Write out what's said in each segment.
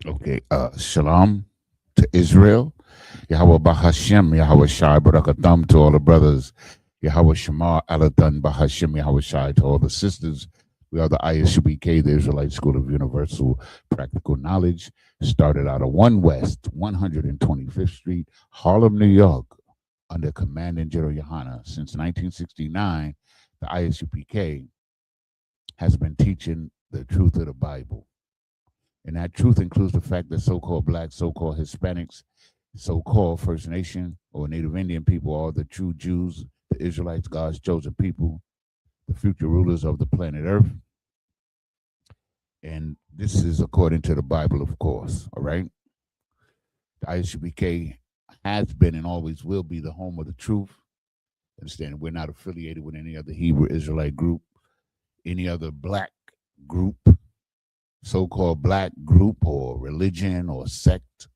Okay, shalom to Israel. Yahweh Bahashem, Yahweh Shai Barakatam to all the brothers. Yahweh Shema Aladan Bahashem, Yahweh Shai to all the sisters. We are the I.S.U.P.K, the Israelite School of Universal Practical Knowledge. Started out of 1 West, 125th Street, Harlem, New York, under Commanding General Yahanna. Since 1969, the I.S.U.P.K has been teaching the truth of the Bible. And that truth includes the fact that so-called blacks, so-called Hispanics, so-called First Nation or Native Indian people are the true Jews, the Israelites, God's chosen people, the future rulers of the planet Earth. And this is according to the Bible, of course, all right? The I.S.U.P.K has been and always will be the home of the truth. Understand, we're not affiliated with any other Hebrew Israelite group, any other black group, so-called black group or religion or sect.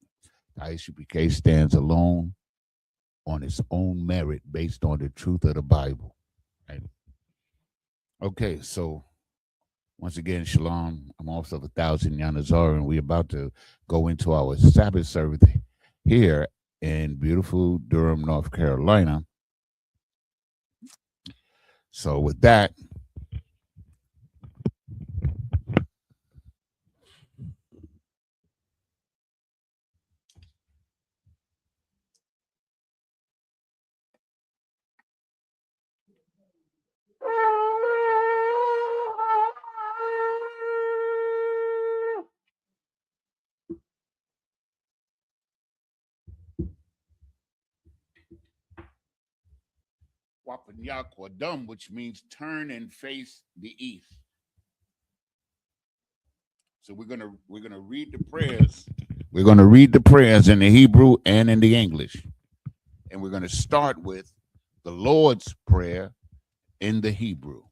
I.S.U.P.K stands alone on its own merit based on the truth of the Bible. Right? Okay, so once again, shalom. I'm also 1,000 Yanazar, and we're about to go into our Sabbath service here in beautiful Durham, North Carolina. So with that, Wapanyak which means turn and face the east. So we're gonna read the prayers. We're gonna read the prayers in the Hebrew and in the English, and we're gonna start with the Lord's Prayer in the Hebrew.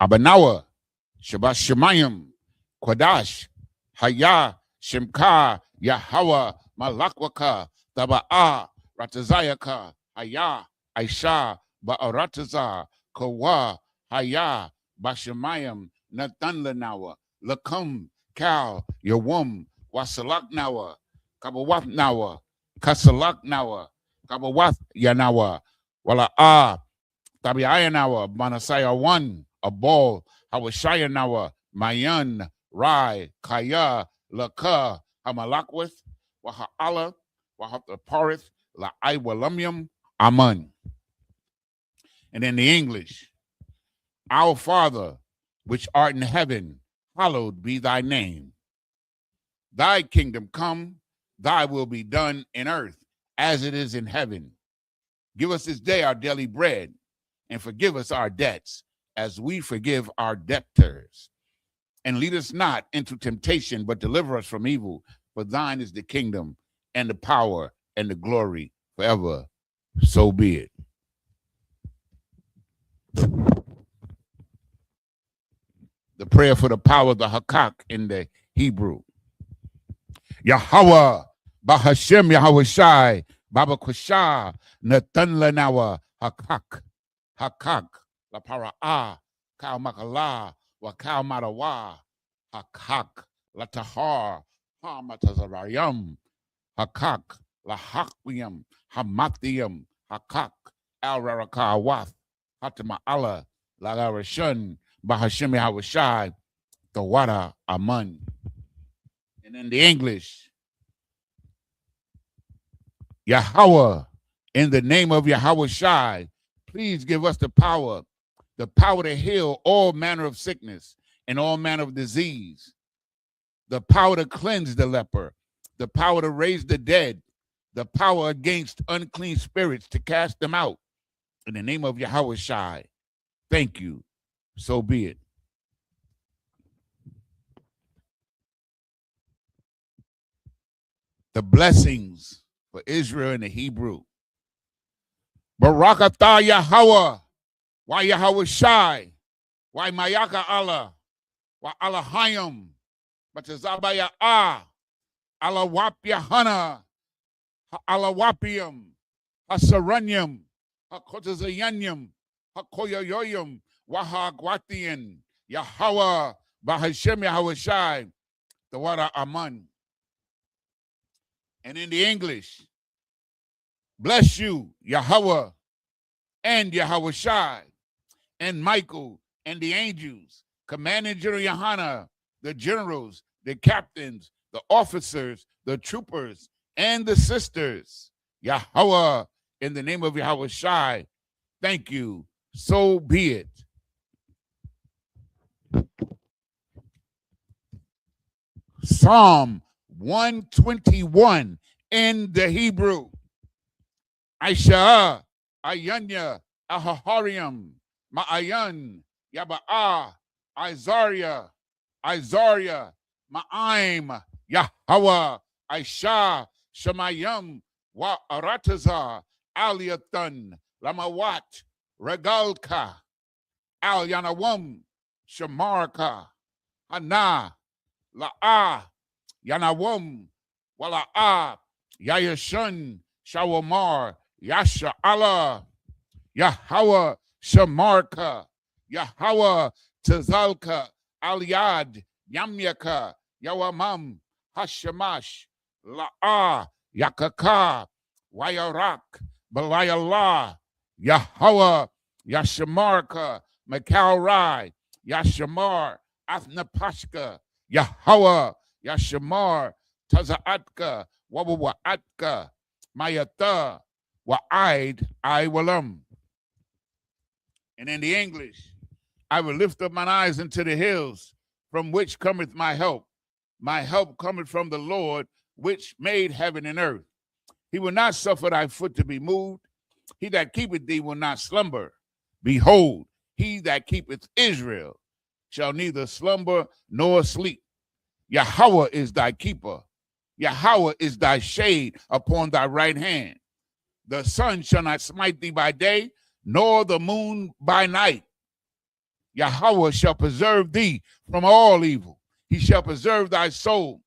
Abanawa, Shabbat Shemayim, Quadash, Haya, Shimka, Yahweh, Malakwaka, Taba'a, Ratazayaka, Haya, Aisha, Ba'arataza, Kawa, Haya, Bashamayim, Natanlanawa, Lakum, Kal, Yawum, Wasalaknawa, Kabawatnawa, Kasalaknawa, Kabawath Yanawa, Wala'a, Tabiayanawa, Manasaya 1, Abol, Hawashayanawa, Mayan, Rai, Kaya, Laka, Hamalakwith, Waha'ala, Wahapaparith, La Iwalumium, Amun. And in the English, Our Father, which art in heaven, hallowed be thy name. Thy kingdom come, thy will be done in earth as it is in heaven. Give us this day our daily bread, and forgive us our debts as we forgive our debtors. And lead us not into temptation, but deliver us from evil. For thine is the kingdom and the power and the glory forever. So be it. The prayer for the power of the Hakak in the Hebrew. Yahweh, Bahashem Yahweh Shai, Baba Kusha, Natan Lanawa, Hakak, Hakak, La Para'ah, Kal Makala, Wakal Marawa, Hakak, La Tahar, Hamatazarayam, Hakak, La Hakwiyam, Hamathiam, Hakak, Al Rarakawath, Hatama Allah, La Larashun, Bahashim Yahweh Shai, Tawada Aman. And in the English, Yahweh, in the name of Yahweh Shai, please give us the power to heal all manner of sickness and all manner of disease, the power to cleanse the leper, the power to raise the dead, the power against unclean spirits to cast them out. In the name of Yahweh Shai, thank you. So be it. The blessings for Israel in the Hebrew. Barakatah Yahweh, why Yahweh Shai, why Mayaka Allah, why Allahayim, Batazabaya Ah, Allah Wap Yahanna, Allah Wapium, Hasaranyam, Hakotazayanyam, Hakoyoyoyam, Wahagwatian, Yahweh, Bahashem Yahushai, the water Aman. And in the English, bless you, Yahweh, and Yahushai, and Michael, and the angels, Commanding General Yahanna, the generals, the captains, the officers, the troopers, and the sisters. Yahweh, in the name of Yahushai, thank you. So be it. Psalm 121 in the Hebrew. Aisha, Ayanya, Ahahariam, Ma'ayan, Yaba'a, Isaiah, Ma'aim, Yahweh, Aisha, Shemayim, Wa Arataza, Aliathan, Lamawat, Regalka, Al Yanawam, Shamarka, Hana, La'a, Yanawam, Wala'a, Yayashun, Shawamar, Yasha Allah, Yahweh, Shamarka, Yahweh, Tazalka, Aliad, Yamyaka, Yawamam, Hashemash, La'a, Yakaka, Wayarak, Balayallah, Yahweh, Yashamarka, Makalrai, Yashamar, Athnapashka, Yahweh, Yashamar, Tazaatka, Wawaatka, Mayata, Wa'id, I Walam. And in the English, I will lift up mine eyes into the hills, from which cometh my help. My help cometh from the Lord, which made heaven and earth. He will not suffer thy foot to be moved. He that keepeth thee will not slumber. Behold, he that keepeth Israel shall neither slumber nor sleep. Yahweh is thy keeper. Yahweh is thy shade upon thy right hand. The sun shall not smite thee by day, nor the moon by night. Yahweh shall preserve thee from all evil. He shall preserve thy soul.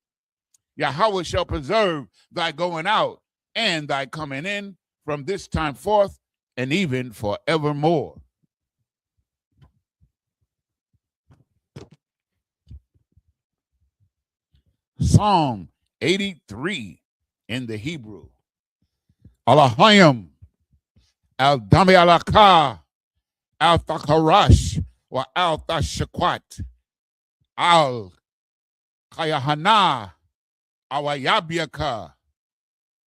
Yahweh shall preserve thy going out and thy coming in from this time forth and even forevermore. Psalm 83 in the Hebrew. Alahayim, al-Dami alaka, al-Thakarash, wa al-Tashakwat, al-Kayahana, awayabiaka,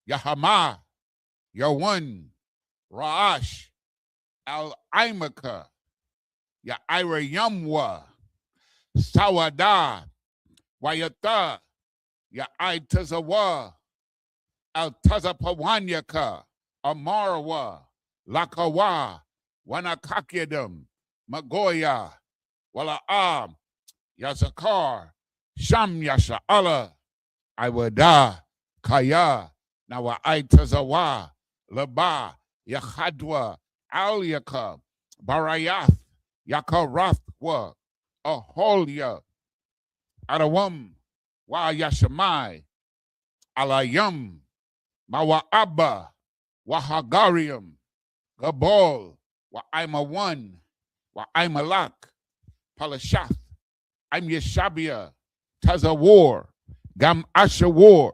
Yahama, Yawan, Ra'ash, al-Imaka, Ya'ira Yamwa, Sawada, Wayata, Ya'itazawa, Al-Tazapawanyaka, Amarawa, Lakawa, Wanakakyadam, Magoya, Wala'am, Yazakar, Sham Yasha Allah, Iwada, Kaya, Nawa'itazawa, Laba, Yachadwa, Alyaka, Barayath, Yakarathwa, Aholia, Adawam, Wa Yashamai, Alayam, Mawa'aba, Wahagarium, Gabol, Wa'aimawan, Wa'aimalak, Palashath, I'm Yeshabia, Tazawar, Gam Ashawar,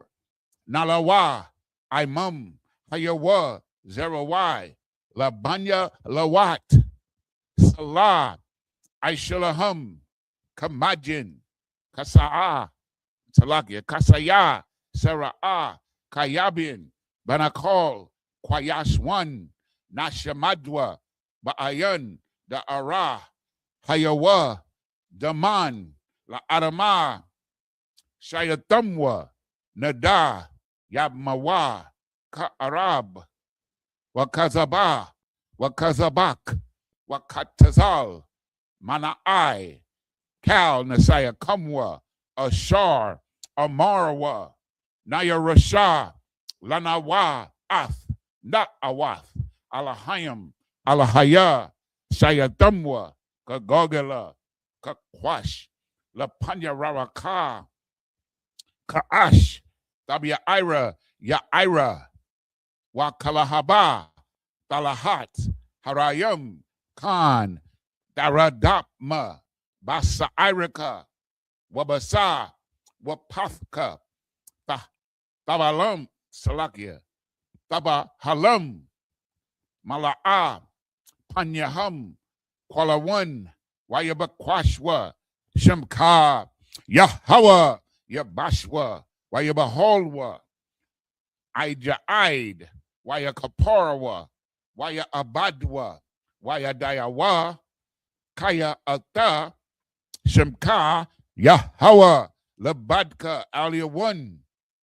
Nalawa, Imam, Hayawa, Zerawai, Labanya Lawat, Salah, Aishalaham, Kamajin, Kasa'a, Talakia, Kasaya, Sara'ah, Kayabin, Banakol, Kwayashwan, Nashamadwa, Ba'ayan, Da'ara, Hayawa, Daman, La Arama, Shayatamwa, Nada, Yabmawa, Ka'arab, Wakazaba, Wakazabak, Wakatazal, Mana'ai, Kal, Nasaya Kamwa, Ashar, Amarawa, Naya Rasha, Lanawa, Ath, Na'awath, Alahayam, Alahaya, Shayatamwa, Kagogala, Kakwash, Lapanya Rawaka, Kaash, Tabiaira, Ya'ira, Wakalahaba, Talahat, Harayam, Khan, Daradapma, Basairika, Wabasa, Wapathka, Tabalam, Salakia, Tabahalam, Mala'a, Panyaham, Kwalawan, Wayabakwashwa, Shemka, Yahweh, Yabashwa, Wayabaholwa, Ijaid, Wayakaparawa, Wayabadwa, Wayadayawa, Kaya Ata, Shemka, Yahweh, Labadka, Aliawan,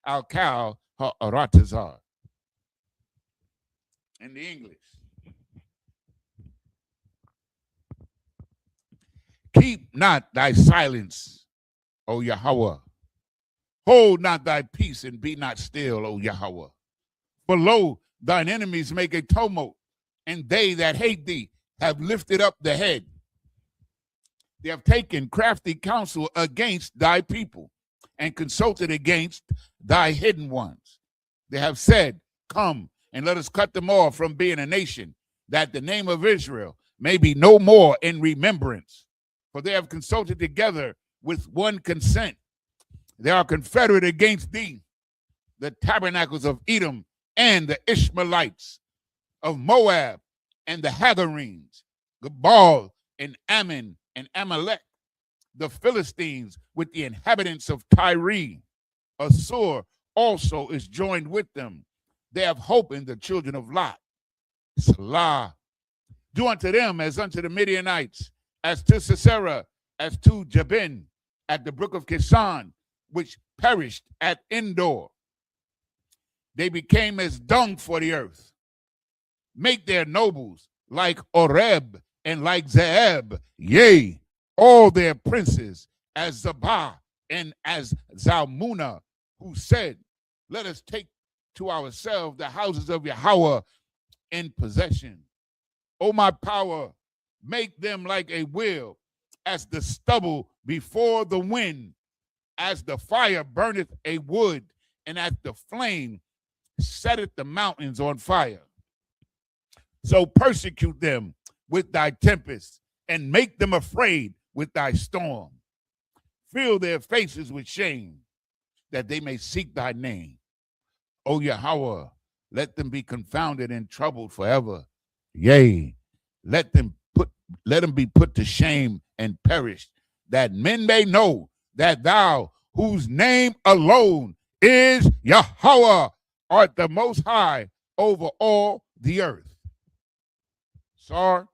Al-Kal, Ha'aratazar. In the English. Keep not thy silence, O Yahweh. Hold not thy peace and be not still, O Yahweh. For lo, thine enemies make a tumult, and they that hate thee have lifted up the head. They have taken crafty counsel against thy people and consulted against thy hidden ones. They have said, come and let us cut them off from being a nation, that the name of Israel may be no more in remembrance. For they have consulted together with one consent. They are confederate against thee, the tabernacles of Edom and the Ishmaelites, of Moab and the Hagarenes, Gebal and Ammon and Amalek, the Philistines with the inhabitants of Tyre. Assur also is joined with them. They have hope in the children of Lot. Salah. Do unto them as unto the Midianites, as to Sisera, as to Jabin, at the brook of Kishon, which perished at Endor. They became as dung for the earth. Make their nobles like Oreb and like Zeeb, yea, all their princes as Zabah and as Zalmunna, who said, let us take to ourselves the houses of Yahweh in possession. O my power, make them like a wheel, as the stubble before the wind, as the fire burneth a wood, and as the flame setteth the mountains on fire. So persecute them with thy tempest, and make them afraid with thy storm. Fill their faces with shame, that they may seek thy name. O Yahweh, let them be confounded and troubled forever. Yea, let them be put to shame and perish, that men may know that thou, whose name alone is Yahweh, art the most high over all the earth. Sir,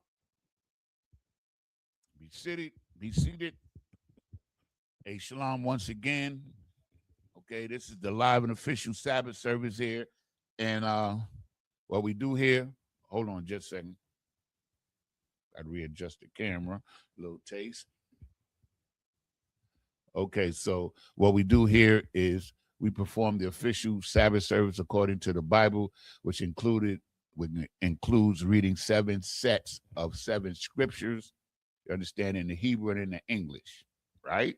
be seated. A shalom once again. Okay, this is the live and official Sabbath service here. And what we do here, hold on just a second. Got to readjust the camera, a little taste. Okay, so what we do here is we perform the official Sabbath service according to the Bible, which includes reading 7 sets of 7 scriptures, you understand, in the Hebrew and in the English, right?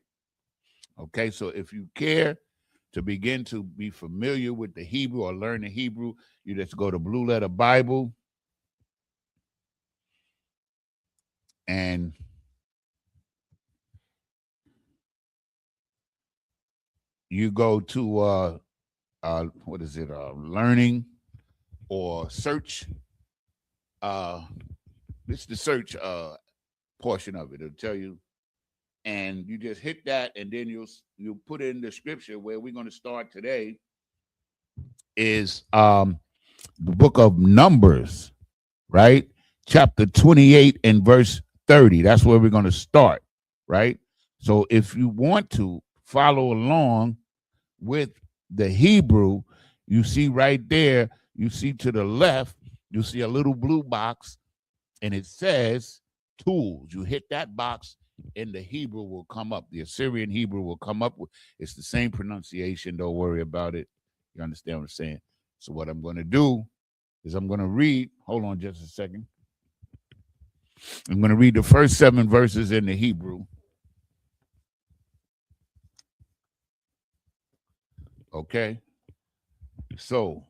Okay, so if you care to begin to be familiar with the Hebrew or learn the Hebrew, you just go to Blue Letter Bible and you go to what is it, learning or search. This is the search portion of it. It'll tell you, and you just hit that, and then you'll put in the scripture where we're going to start today is the book of Numbers, right? Chapter 28 and verse 30. That's where we're going to start, right? So if you want to follow along with the Hebrew, you see right there, you see to the left, you see a little blue box, and it says tools. You hit that box, and the Hebrew will come up. The Assyrian Hebrew will come up. It's the same pronunciation. Don't worry about it. You understand what I'm saying? So what I'm going to do is I'm going to read. Hold on just a second. I'm going to read the first 7 verses in the Hebrew. Okay? So,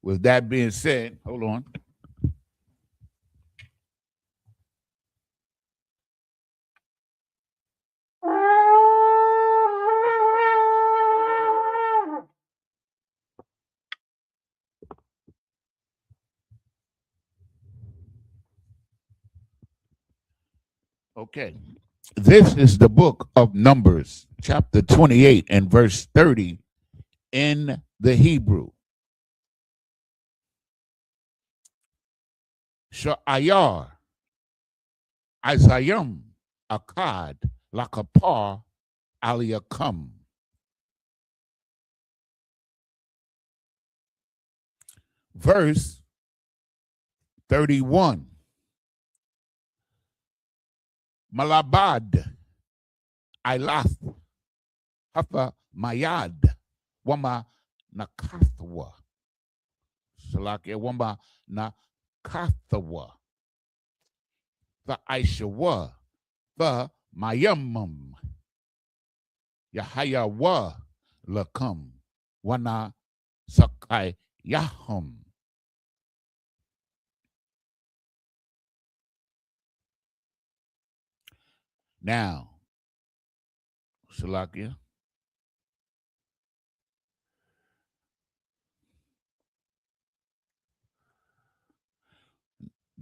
with that being said, hold on. Okay. This is the book of Numbers, chapter 28 and verse 30 in the Hebrew. Sha'ayar, Isayim, Akkad, Lakapar, Aliyakam. Verse 31. Malabad, Ilath, Hafa Mayad, Wama Nakathwa. Salakia Wama Nakathwa. The I.S.U.P.K, the Mayamum. Yahayawa Lakam. Wana Sakai Yahum. Now, Salakia.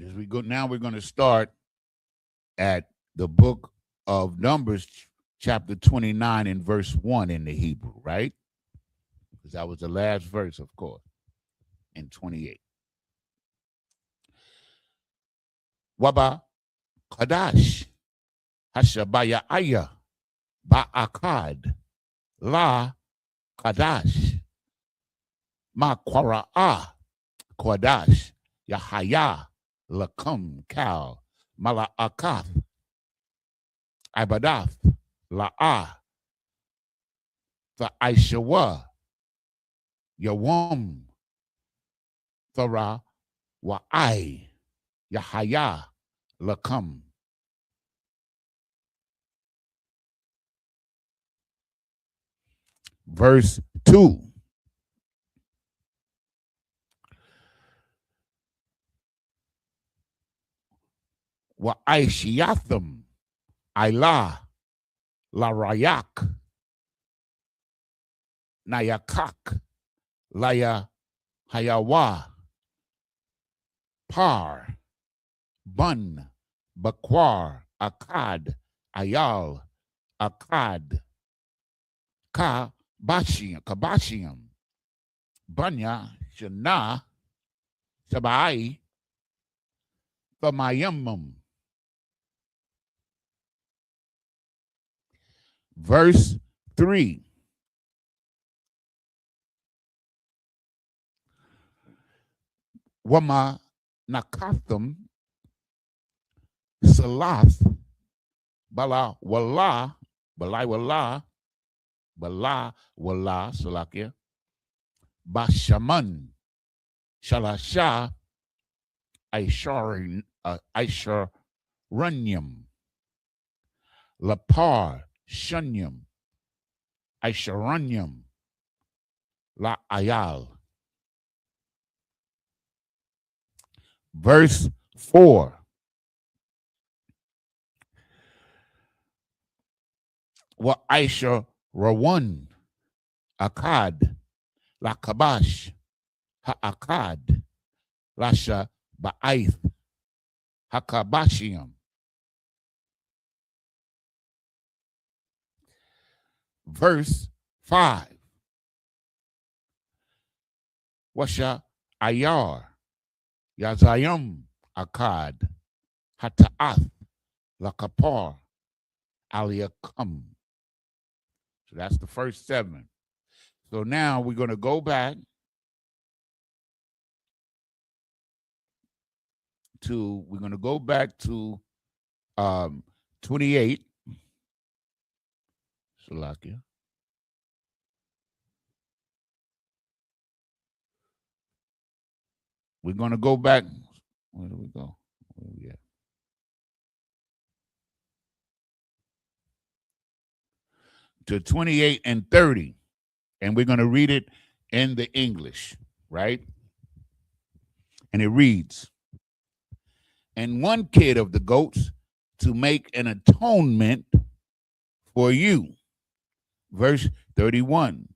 As we go now, we're going to start at the book of Numbers, chapter 29 and verse 1 in the Hebrew, right? Because that was the last verse, of course, in 28. Waba Kadash Hashabaya Aya Ba'akad La Kadash Ma Kwara'a Kwadash Yahaya Lakum Kal Mala'akath Ibadath La'ah the I.S.U.P.K Yawam Thara Wa'ai Yahaya Lakum. Verse 2. Wa'aishiyatham Ilah Larayak Nayakak Laya Hayawa Par Bun Bakwar Akkad Ayal Akkad Kabashiam Banya Shana Sabai Thamayamum. Verse 3. Wama Nakatham Salath Bala Wala Salakia Bashaman Shalasha Aisharanyam Lapar Shunyam Aisharanyam La Ayal. Verse 4. Wa Aisha Rawan Akkad La Kabash Ha'akad Lasha Ba'aith Hakabashiam. Verse 5. Washa Ayar Yazayam Akkad Hata'ath Lakapar Aliyakam. So that's the first 7. So now we're going to go back to 28. Salakia. We're going to go back. Where do we go? Where are we at? To 28 and 30. And we're going to read it in the English, right? And it reads, and 1 kid of the goats to make an atonement for you. Verse 31.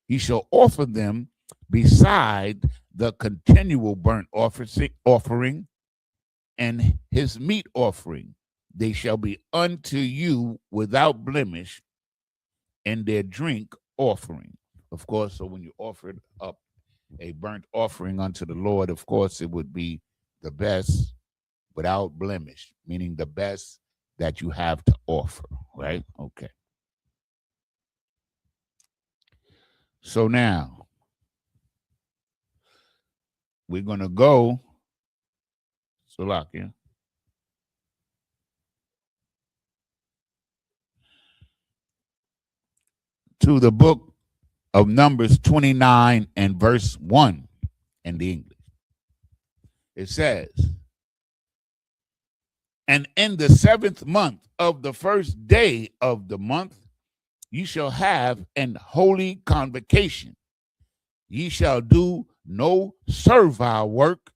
He shall offer them beside the continual burnt offering and his meat offering, they shall be unto you without blemish in their drink offering. Of course, so when you offered up a burnt offering unto the Lord, of course, it would be the best without blemish, meaning the best that you have to offer, right? Okay. So now we're going to go, Salakia, to the book of Numbers 29 and verse 1 in the English. It says, and in the 7th month of the first day of the month, ye shall have an holy convocation. Ye shall do no servile work.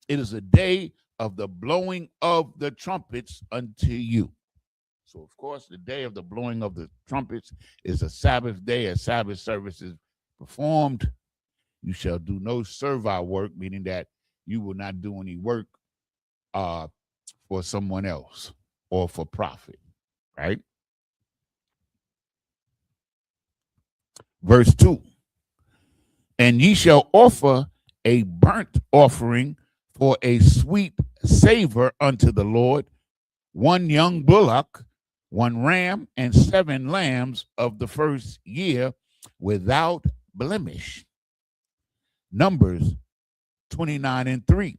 It is a day of the blowing of the trumpets unto you. So, of course, the day of the blowing of the trumpets is a Sabbath day. A Sabbath service is performed. You shall do no servile work, meaning that you will not do any work for someone else or for profit, right? Verse 2, and ye shall offer a burnt offering for a sweet savor unto the Lord, one young bullock, one ram, and 7 lambs of the first year without blemish. Numbers 29 and 3.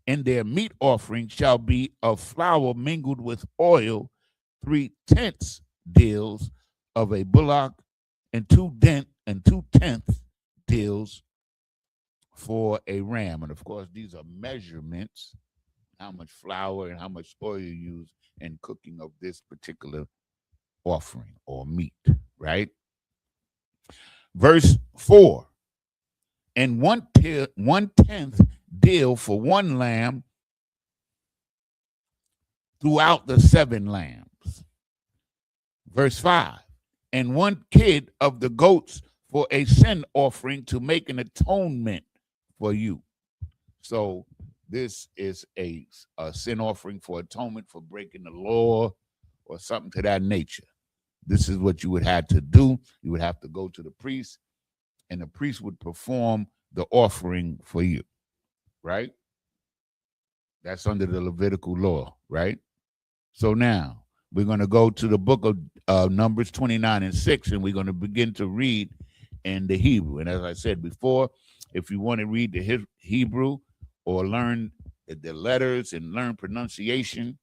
And their meat offering shall be of flour mingled with oil, 3/10 deals of a bullock, and 2/10 deals for a ram. And of course, these are measurements, how much flour and how much oil you use in cooking of this particular offering or meat, right? Verse 4, and 1/10 deal for 1 lamb throughout the 7 lambs. Verse 5, and 1 kid of the goats for a sin offering to make an atonement for you. So this is a sin offering for atonement for breaking the law or something to that nature. This is what you would have to do. You would have to go to the priest, and the priest would perform the offering for you, right? That's under the Levitical law, right? So now we're going to go to the book of Numbers 29 and 6, and we're going to begin to read in the Hebrew. And as I said before, if you want to read the Hebrew or learn the letters and learn pronunciation,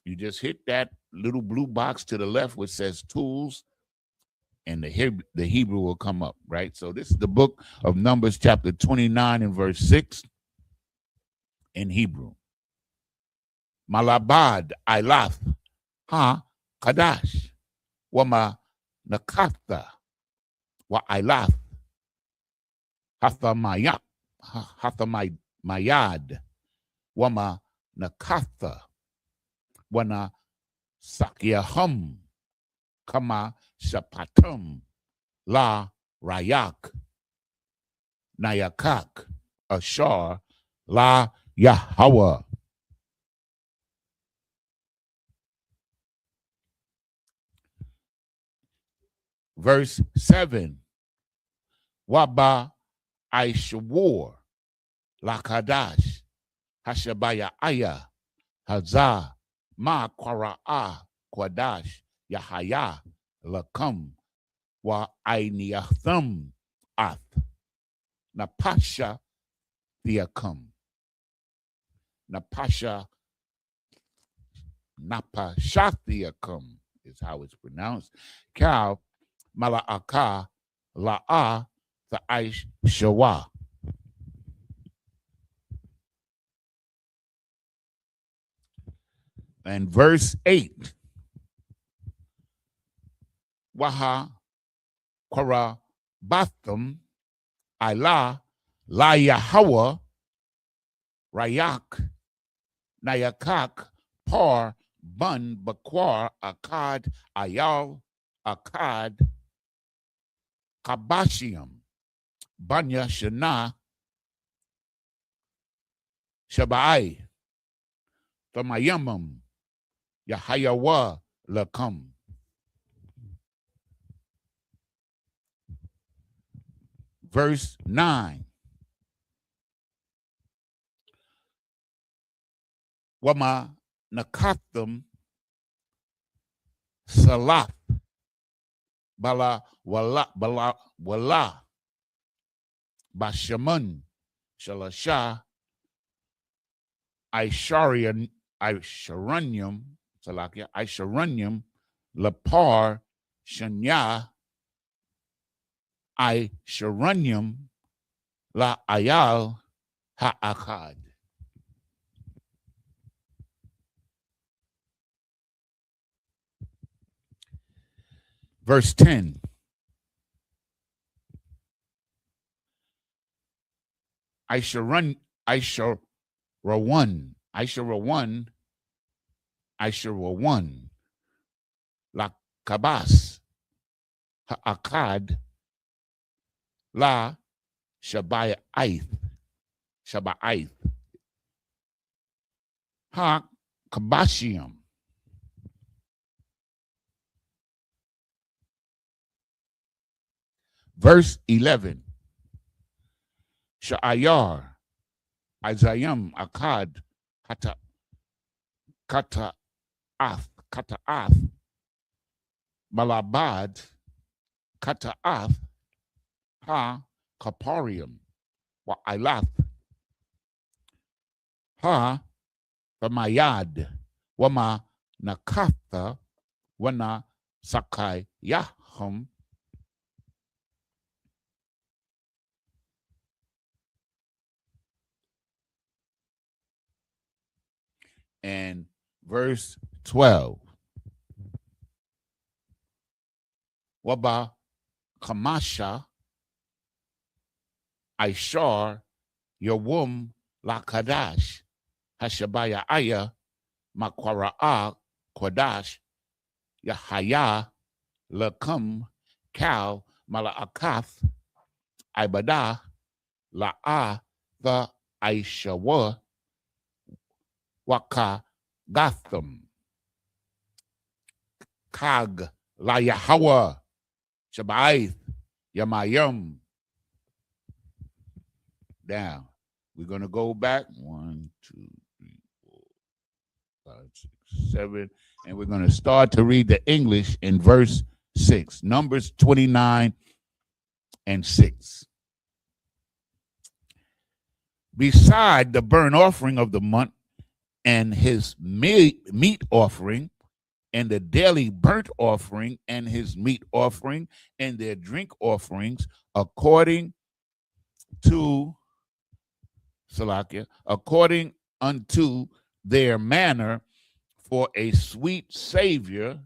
you just hit that little blue box to the left which says tools, and the Hebrew will come up, right? So this is the book of Numbers chapter 29 and verse 6 in Hebrew. Malabad Ilath ha Kadash Wama Nakatha wa Ilath Hathamayat Hathamayad Wama Nakatha Wana Sakyahum Kama Shapatum La Rayak Nayakak Ashar La Yahweh. Verse 7, Waba I.S.U.P.K Lakadash Hashabaya Aya Hazah Ma Kwara'a Kwadash Yahaya Lakam Wa Ainiyatham Ath Napasha Thiakam Napashathiakam is how it's pronounced. Kal Mala'aka La'a Tha'aish Shawa. And verse 8, Waha Kwara Batham Ila La Yahweh Rayak Nayakak Par Bun Bakwar Akkad Ayal Akkad Kabashiam Banya Shana Shabai Thamayamam Yahayawa Lakam. Verse 9. Wama Nakatham Salaf Bala Wala Bashaman Shalasha Aisharanyam Salakia Aisharanyam Lapar Shanya Aisharanyam La Ayal Ha'akad. Verse 10. Aisharawan La Kabas Ha'akad La Shaba'aith Ha Kabashium. Verse 11. Sha'ayar Isayam Akad Kata'ath Malabad Kata'ath Ha Kaparium Wa Ilath Ha Famayad Wama Nakatha Wana Sakai Yahum. And verse 12. Waba Kamasha Aishar Yawum Lakadash Hashabaya Aya Makwara'a Kwadash Yahaya Lakam Kal Mala'akath Ibada La'a the Aishawa Waka Gatham Kag La Yahawa Shabaith Yamayam. Down. We're going to go back 1, 2, 3, 4, 5, 6, 7, and we're going to start to read the English in verse 6. Numbers 29 and 6. Beside the burnt offering of the month and his meat offering, and the daily burnt offering and his meat offering and their drink offerings, according unto their manner, for a sweet Savior,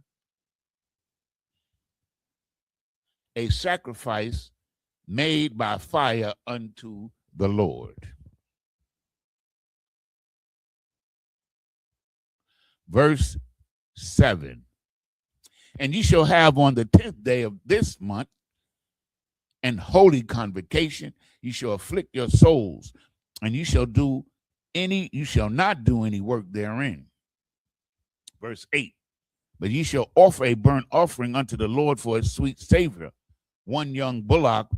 a sacrifice made by fire unto the Lord. Verse 7. And ye shall have on the 10th day of this month an holy convocation. You shall afflict your souls, and you shall not do any work therein. Verse 8. But ye shall offer a burnt offering unto the Lord for a sweet Savior, 1 young bullock,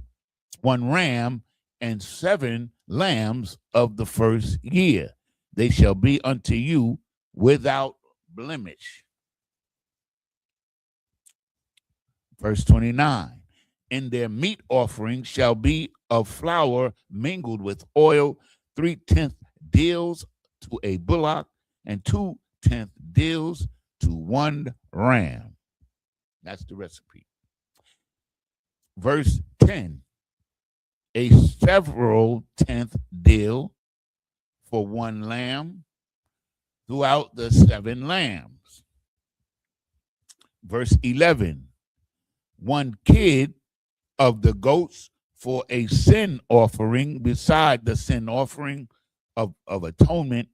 1 ram, and 7 lambs of the first year. They shall be unto you without blemish. Verse 29. And their meat offering shall be of flour mingled with oil, 3/10 deals to a bullock, and 2/10 deals to 1 ram. That's the recipe. Verse 10. A several 10th deal for 1 lamb throughout the 7 lambs. Verse 11. 1 kid of the goats for a sin offering, beside the sin offering of atonement,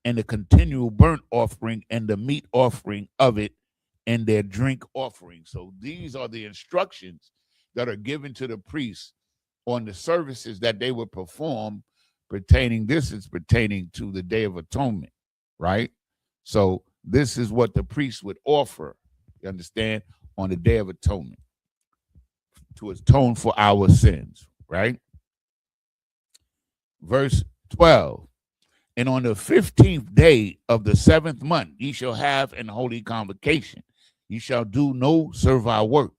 and the continual burnt offering and the meat offering of it, and their drink offering. So these are the instructions that are given to the priests on the services that they would perform pertaining to the Day of Atonement, right? So this is what the priest would offer, you understand, on the Day of Atonement to atone for our sins, right? Verse 12. And on the 15th day of the 7th month, ye shall have an holy convocation. Ye shall do no servile work.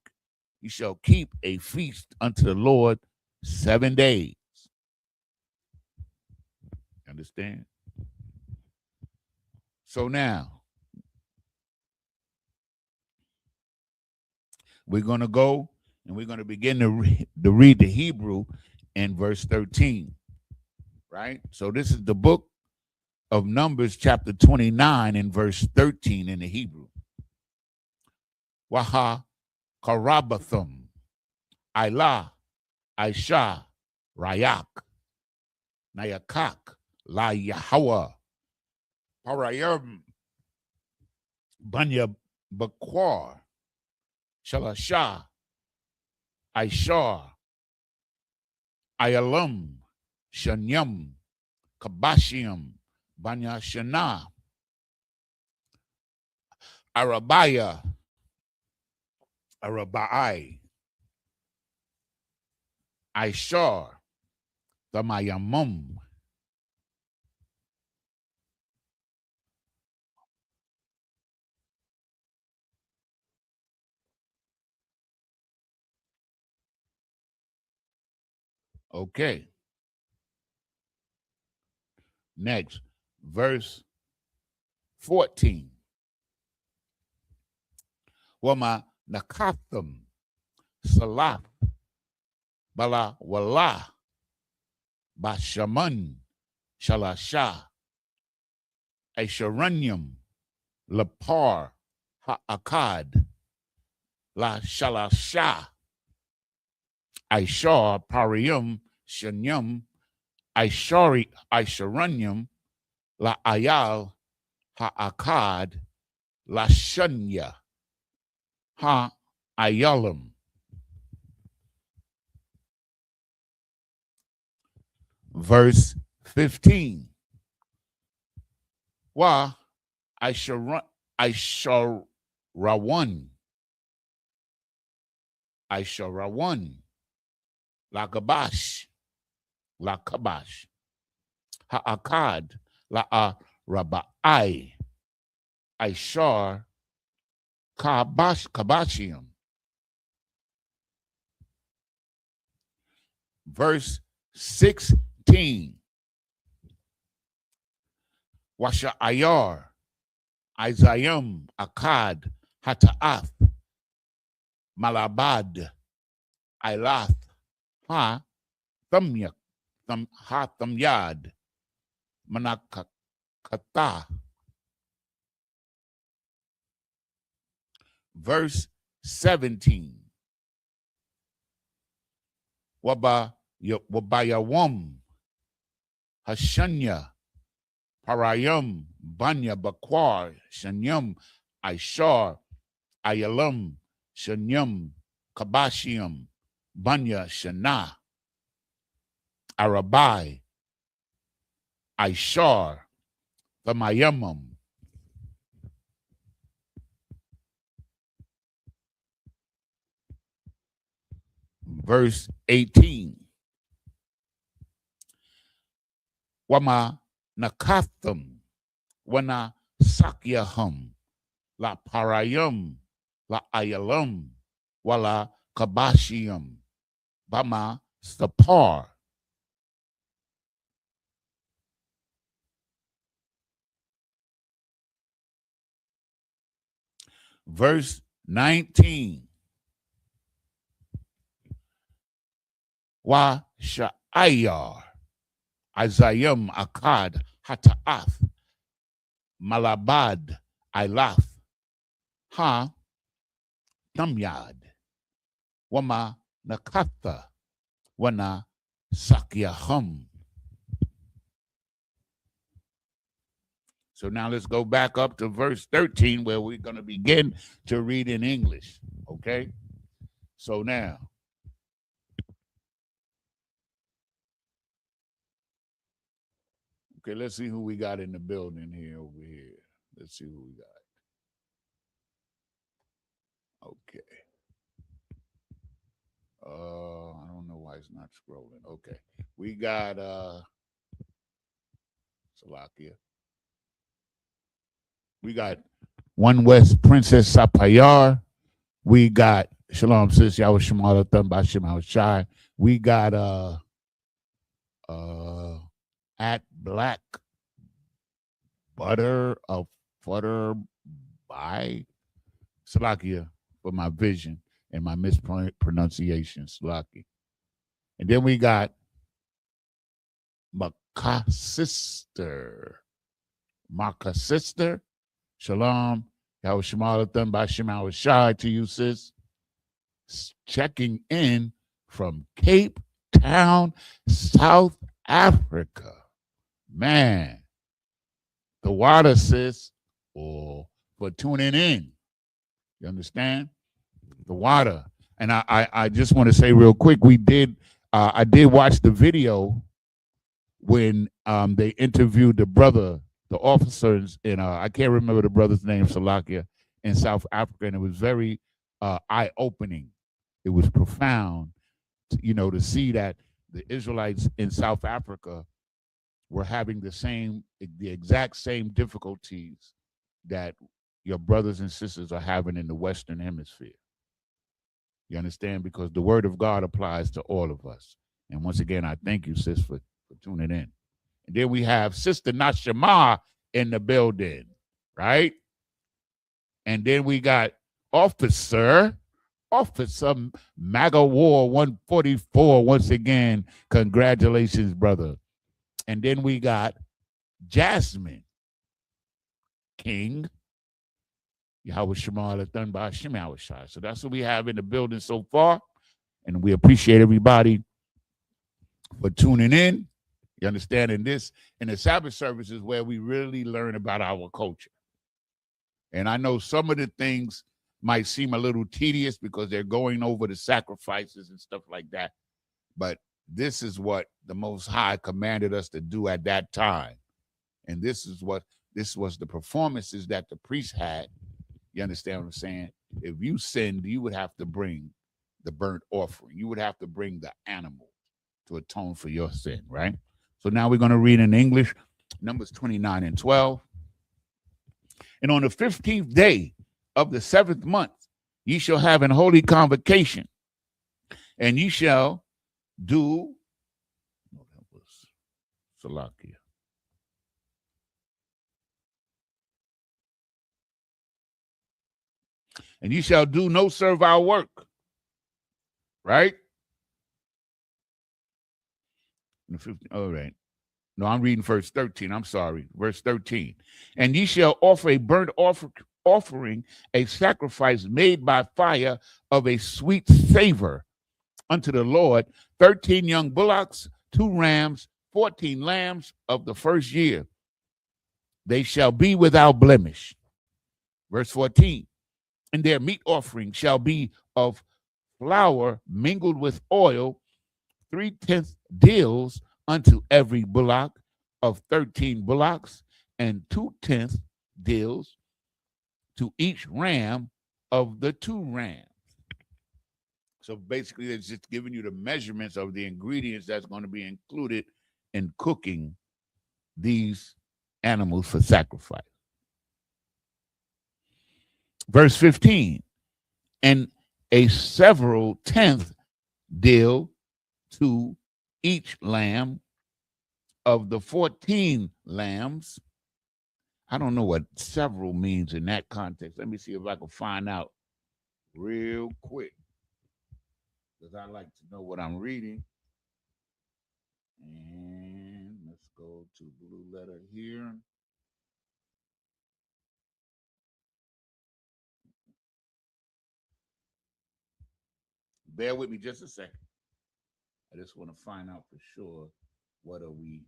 Ye shall keep a feast unto the Lord 7 days. Understand? So now, we're going to go and we're going to begin to read the Hebrew in verse 13, right? So this is the book of Numbers, chapter 29, and verse 13 in the Hebrew. Waha karabathum, Ilah, Aisha, Rayak, Nayakak, La Yahweh, Parayim, Banya Bakwar, Shalasha, Aishar, Ayalam, Shanyam, Kabashiam, Banya Shana, Arabaya, Arabai, Aishar, Tamayamum. Okay. Next, verse 14. Wama Nakatham, Salah, Bala Wala, Bashaman, Shalasha, Asharanyam, Lapar, Ha'akad, La Shalasha, Aishar, Parium, Shanyam, Aisharanyam, La Ayal, Ha'akad, La Shanya, Ayalam. Verse 15. Wa Aisharawan, Aisharawan, La Gabash, La Kabash, Ha'akad, La Rabai, Aishar, Kabashium. Verse 16. Washa Ayar, Isayam, Akkad, Hata'ath, Malabad, Ilath, Ha, Thamyak, Ha Thamyad, Manakata. Verse 17. Wabayawam, Hashanya, Parayam, Banya Bakwar, Shanyam, Aishar, Ayalam, Shanyam, Kabashiam, Banya Shana, Arabai, Aishar, Tamayamam. Verse 18. Wama Nakatham, Wana Sakyaham, La Parayam, La Ayalam, Wala Kabashiam, Bama Stapar. Verse 19. Wa Sha'ayar, Isayam Akkad, Hata'ath, Malabad, Ilath, Ha, Tamyad, Wama Nakatha, Wana Sakyaham. So now let's go back up to verse 13 where we're going to begin to read in English. Okay? So now, okay, let's see who we got in the building here over here. Let's see who we got. Okay. I don't know why it's not scrolling. Okay. We got Salakia. We got One West Princess Sapayar. We got Shalom Sis Yahweh Shemala Thumba Shemal Shai. We got at Black Butter of Butter by Salakia for my vision and my mispronunciation, Salakia. And then we got Sister. Sister. Shalom. Yahweh Shemala Thumba Shemal Shai to you, sis. Checking in from Cape Town, South Africa. Man, the water, sis, or for tuning in. You understand? The water. And I just want to say real quick, I did watch the video when they interviewed the officers in I can't remember the brother's name, Salakia, in South Africa, and it was very eye-opening. It was profound, to see that the Israelites in South Africa were having the exact same difficulties that your brothers and sisters are having in the Western Hemisphere. You understand? Because the word of God applies to all of us. And once again, I thank you, sis, for tuning in. And then we have Sister Nashama in the building, right? And then we got Officer MAGA War 144. Once again, congratulations, brother. And then we got Jasmine King. Yahweh Shema done by Shema. So that's what we have in the building so far. And we appreciate everybody for tuning in. You understand? In the Sabbath service is where we really learn about our culture. And I know some of the things might seem a little tedious because they're going over the sacrifices and stuff like that. But this is what the Most High commanded us to do at that time. And this was the performances that the priests had. You understand what I'm saying? If you sinned, you would have to bring the burnt offering. You would have to bring the animal to atone for your sin, right? So now we're going to read in English, Numbers 29 and 12. And on the 15th day of the 7th month, ye shall have an holy convocation, and ye shall do, that was Salakia. And ye shall do no servile work, right? All right. No, I'm reading verse 13. I'm sorry. Verse 13. And ye shall offer a burnt offering, a sacrifice made by fire of a sweet savor unto the Lord, 13 young bullocks, 2 rams, 14 lambs of the first year. They shall be without blemish. Verse 14. And their meat offering shall be of flour mingled with oil, 3/10 deals unto every bullock of 13 bullocks, and 2/10 deals to each ram of the 2 rams. So basically, it's just giving you the measurements of the ingredients that's going to be included in cooking these animals for sacrifice. Verse 15, and a several tenth deal to each lamb of the 14 lambs. I don't know what several means in that context. Let me see if I can find out real quick, because I like to know what I'm reading. And let's go to blue letter here. Bear with me just a second. I just want to find out for sure what are we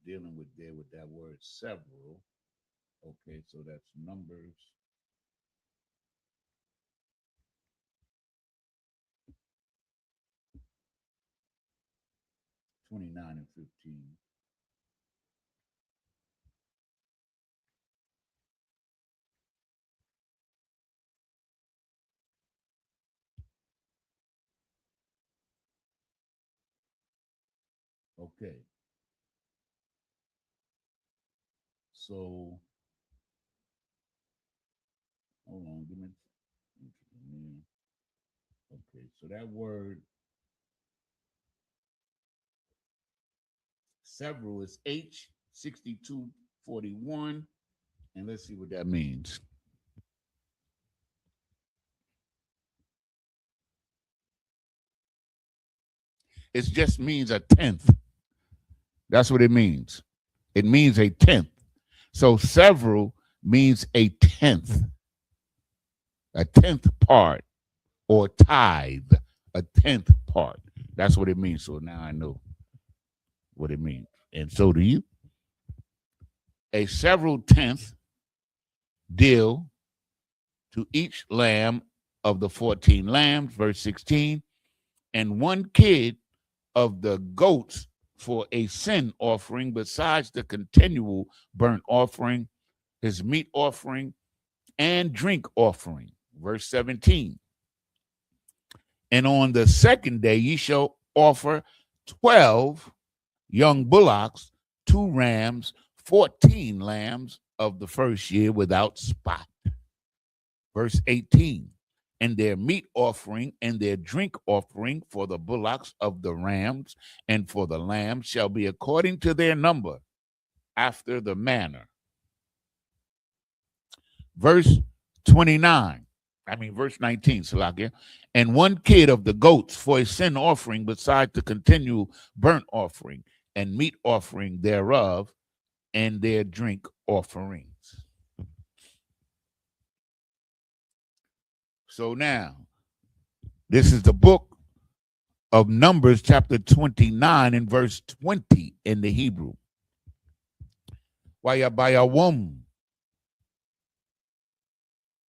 dealing with there with that word several. Okay, so that's Numbers 29 and 15. Okay. So hold on, give me. Okay, so that word several is H6241, and let's see what that means. It just means a tenth. That's what it means. It means a tenth. So several means a tenth part, or tithe, a tenth part. That's what it means. So now I know what it means. And so do you. A several tenth deal to each lamb of the 14 lambs, verse 16, and one kid of the goats for a sin offering, besides the continual burnt offering, his meat offering, and drink offering. Verse 17. And on the second day ye shall offer 12 young bullocks, 2 rams, 14 lambs of the first year without spot. Verse 18. And their meat offering and their drink offering for the bullocks of the rams and for the lambs shall be according to their number, after the manner. Verse 29. Verse 19, Salakia. And one kid of the goats for a sin offering, besides the continual burnt offering and meat offering thereof, and their drink offerings. So now, this is the book of Numbers, chapter 29, and verse 20 in the Hebrew. Wayabayawum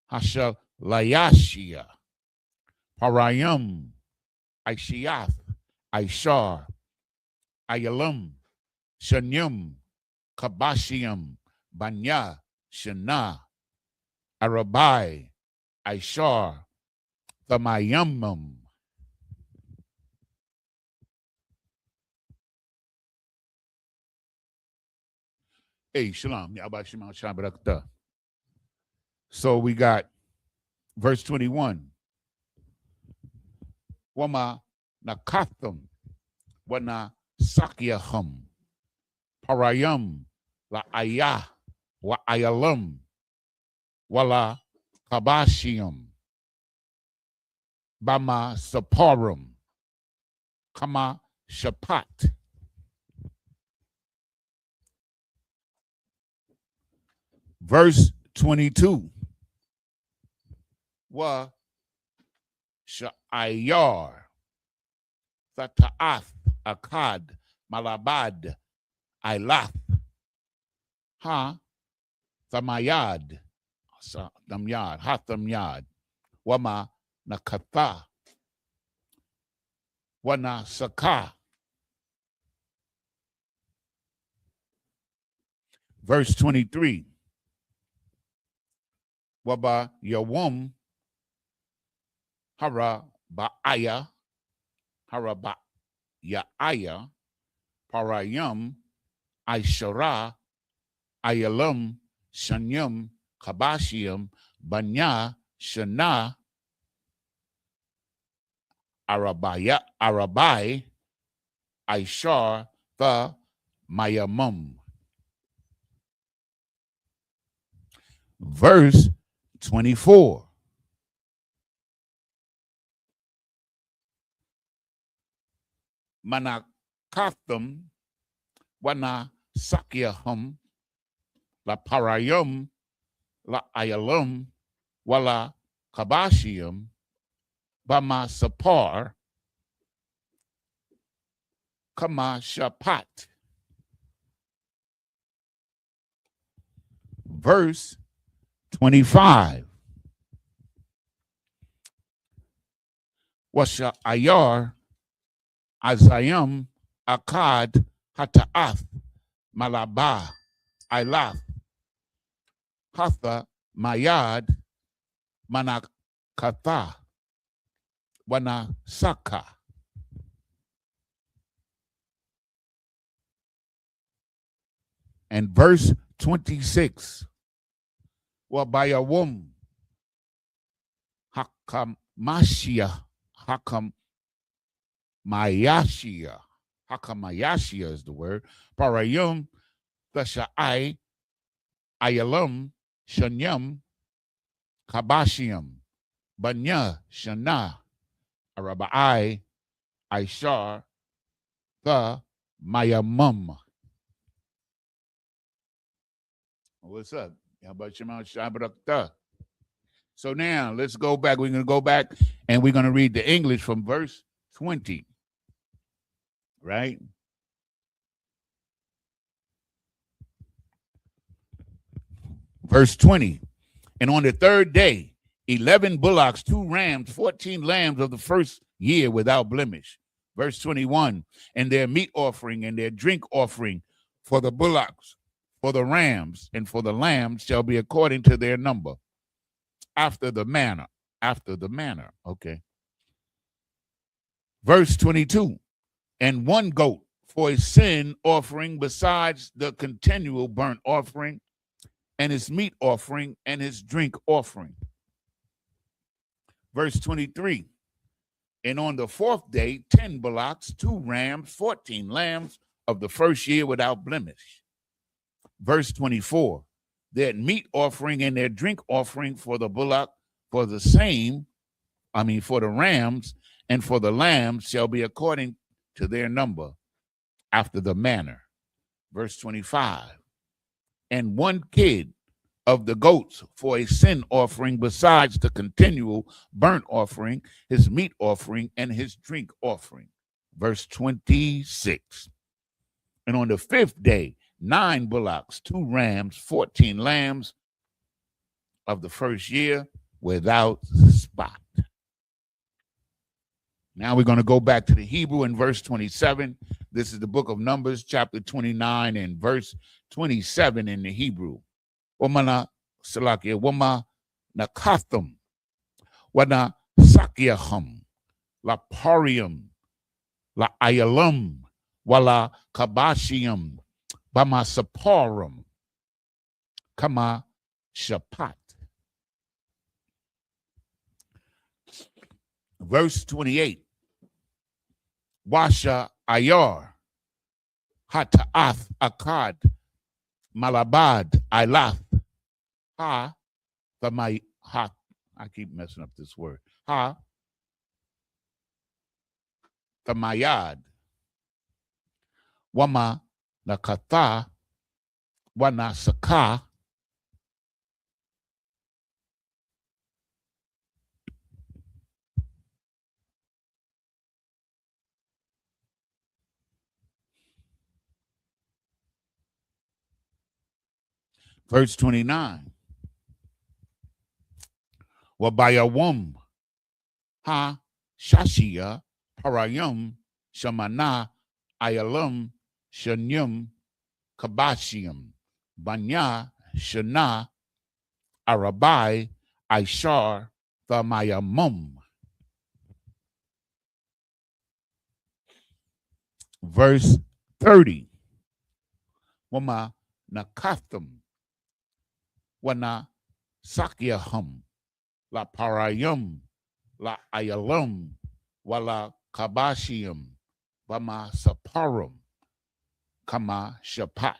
Hashalayashia Parayam Aishiath Aishar Ayalam Shanyum Kabashiam Banya Shana Arabai Aishar Thamayamam. Hey, Shalom. So we got verse 21. Wama Nakatham Wana Sakyaham Parayam La Ayah Wa Ayalam Wala Kabashiam Bama Saparum Kama Shapat. Verse 22. Wa Sha'ayar Thata'ath Akad Malabad Ailath Ha Thamayad Damyad Hathamyad Wama Nakatha Wana Saka. Verse 23. Waba Yawum Hara Ba'aya Hara Ba'aya Parayam Aishara Ayalam Shanyam Kabashiam Banya Shana Arabai Aishar the Mayamum. Verse 24. Manakatham Wana Sakyahum La Parayum La Ayalam Wala Kabashiam Bama Sapar Kama Shapat. Verse 25. Washa Ayar Azayam Akad Hata'ath Malabah Ailath Hatha Mayad Manakatha Wana Saka. And verse 26. Wabayawum Hakamashia Hakamayashia. Hakamayashia is the word. Parayum Thashai Ayalum Shanyam Kabashiam Banya Shana Arabai Aishar the Mayamum. What's up? How about Shema Shabbat? So now let's go back. We're going to go back and we're going to read the English from verse 20. Right? Verse 20. And on the third day, 11 bullocks, 2 rams, 14 lambs of the first year without blemish. Verse 21. And their meat offering and their drink offering for the bullocks, for the rams, and for the lambs shall be according to their number, after the manner. After the manner. Okay. Verse 22. And 1 goat for a sin offering besides the continual burnt offering, and his meat offering, and his drink offering. Verse 23. And on the 4th day, 10 bullocks, 2 rams, 14 lambs of the first year without blemish. Verse 24. Their meat offering and their drink offering for the bullock, for the rams and for the lambs shall be according to their number, after the manner. Verse 25. And 1 kid of the goats for a sin offering besides the continual burnt offering, his meat offering, and his drink offering. Verse 26. And on the 5th day, 9 bullocks, 2 rams, 14 lambs of the first year without spot. Now we're going to go back to the Hebrew in verse 27. This is the book of Numbers, chapter 29 and verse 27 in the Hebrew. Wama nakathum, wana sakyahum, la parium, la ayalum, wala kabashium, bama saparum, kama shapat. Verse 28. Washa ayar, hata'ath akad, malabad ilath, ha, I keep messing up this word. Ha, tamayad, wama nakatha, wana saka, verse 29. Wabayawum ha shashia parayum shamana ayalum shanyum kabashium banya shana arabai aishar thamayamum. Verse 30. Wama nakathum wana sakyahum la parayum la ayalum wala kabashium bama saparum kama shapat.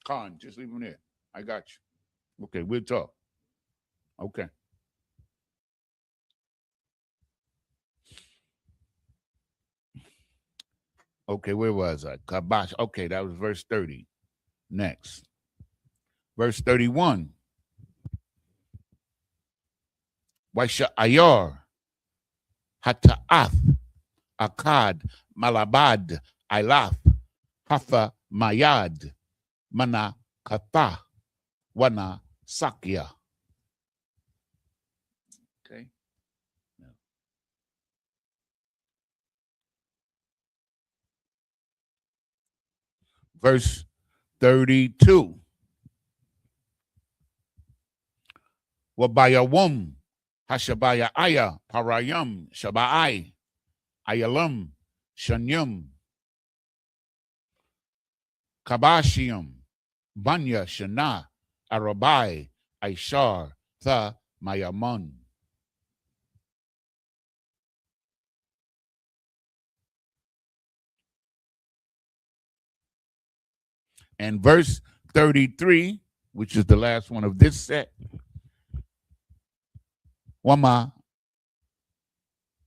Khan, just leave him there. I got you. Okay, we'll talk. Okay. Okay, where was I? Kabash. Okay, that was verse 30. Next. Verse 31. Waisha ayar, hata'ath, akad, malabad, ilath, hatha mayad, mana katha, wana sakya. Okay. Verse 32. Wabayawum hashabaya aya parayam shabai ayalam shanyum Kabashium, Banya Shana, Arabai, Aishar, Tha Mayamun. And verse 33, which is the last one of this set, Wama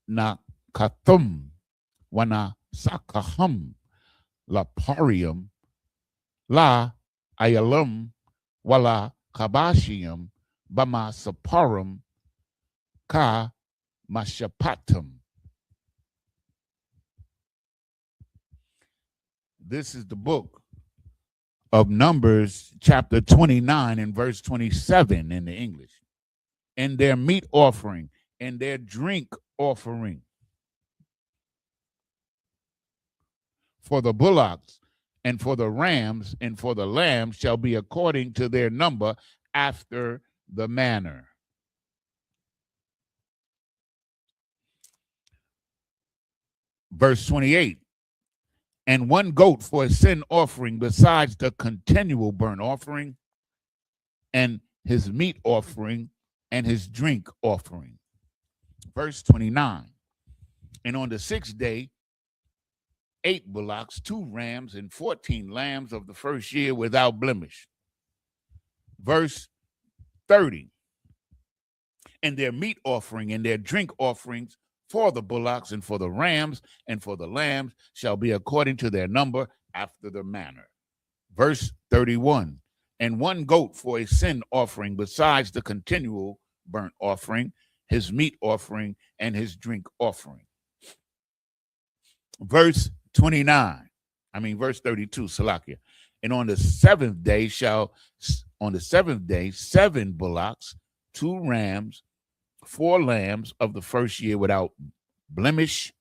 na kathum, wana sakahum, la parium, la ayalum, wala kabashium, bama saparum, ka mashapatum. This is the book of Numbers, chapter 29 and verse 27 in the English. And their meat offering and their drink offering for the bullocks and for the rams and for the lambs shall be according to their number after the manner. Verse 28, and one goat for a sin offering besides the continual burnt offering and his meat offering and his drink offering. Verse 29, and on the 6th day, 8 bullocks, 2 rams, and 14 lambs of the first year without blemish. Verse 30, and their meat offering and their drink offerings for the bullocks and for the rams and for the lambs shall be according to their number after the manner. Verse 31, and one goat for a sin offering besides the continual burnt offering, his meat offering, and his drink offering. Verse 32, Salakia. And on the 7th day 7 bullocks, 2 rams, 4 lambs of the first year without blemish.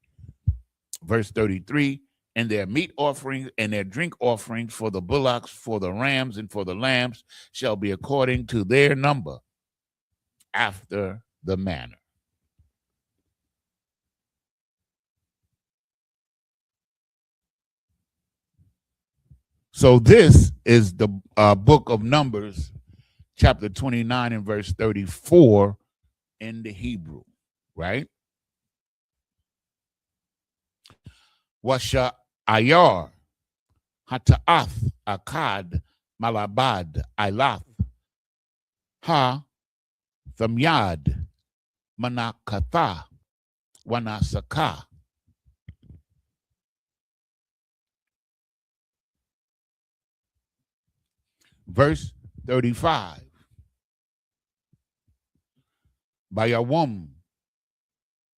Verse 33, and their meat offerings and their drink offerings for the bullocks, for the rams, and for the lambs shall be according to their number after the manner. So this is the book of Numbers, chapter 29 and verse 34 in the Hebrew, right? Washa ayar, hata'ath, akad, malabad, ilath, ha, thamyad, manakatha, wanasaka. Verse 35. Bayawum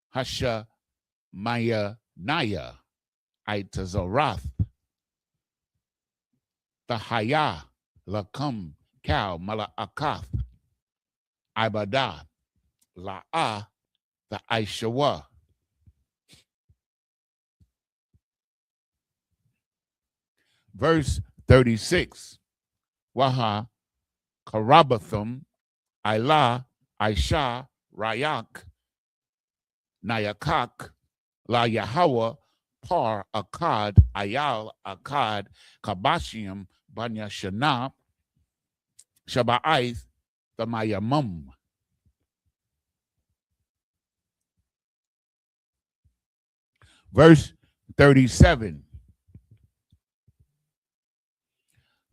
hasha maya naya aitazorath tahaya lakam cow malaakath ibada la'a the I.S.U.P.K. Verse 36. Waha karabathum Ila Aisha Rayak Nayakak La Yahweh Par Akkad Ayal Akkad Kabashim Banya Shana Shaba'ith Tamayamum. Verse 37.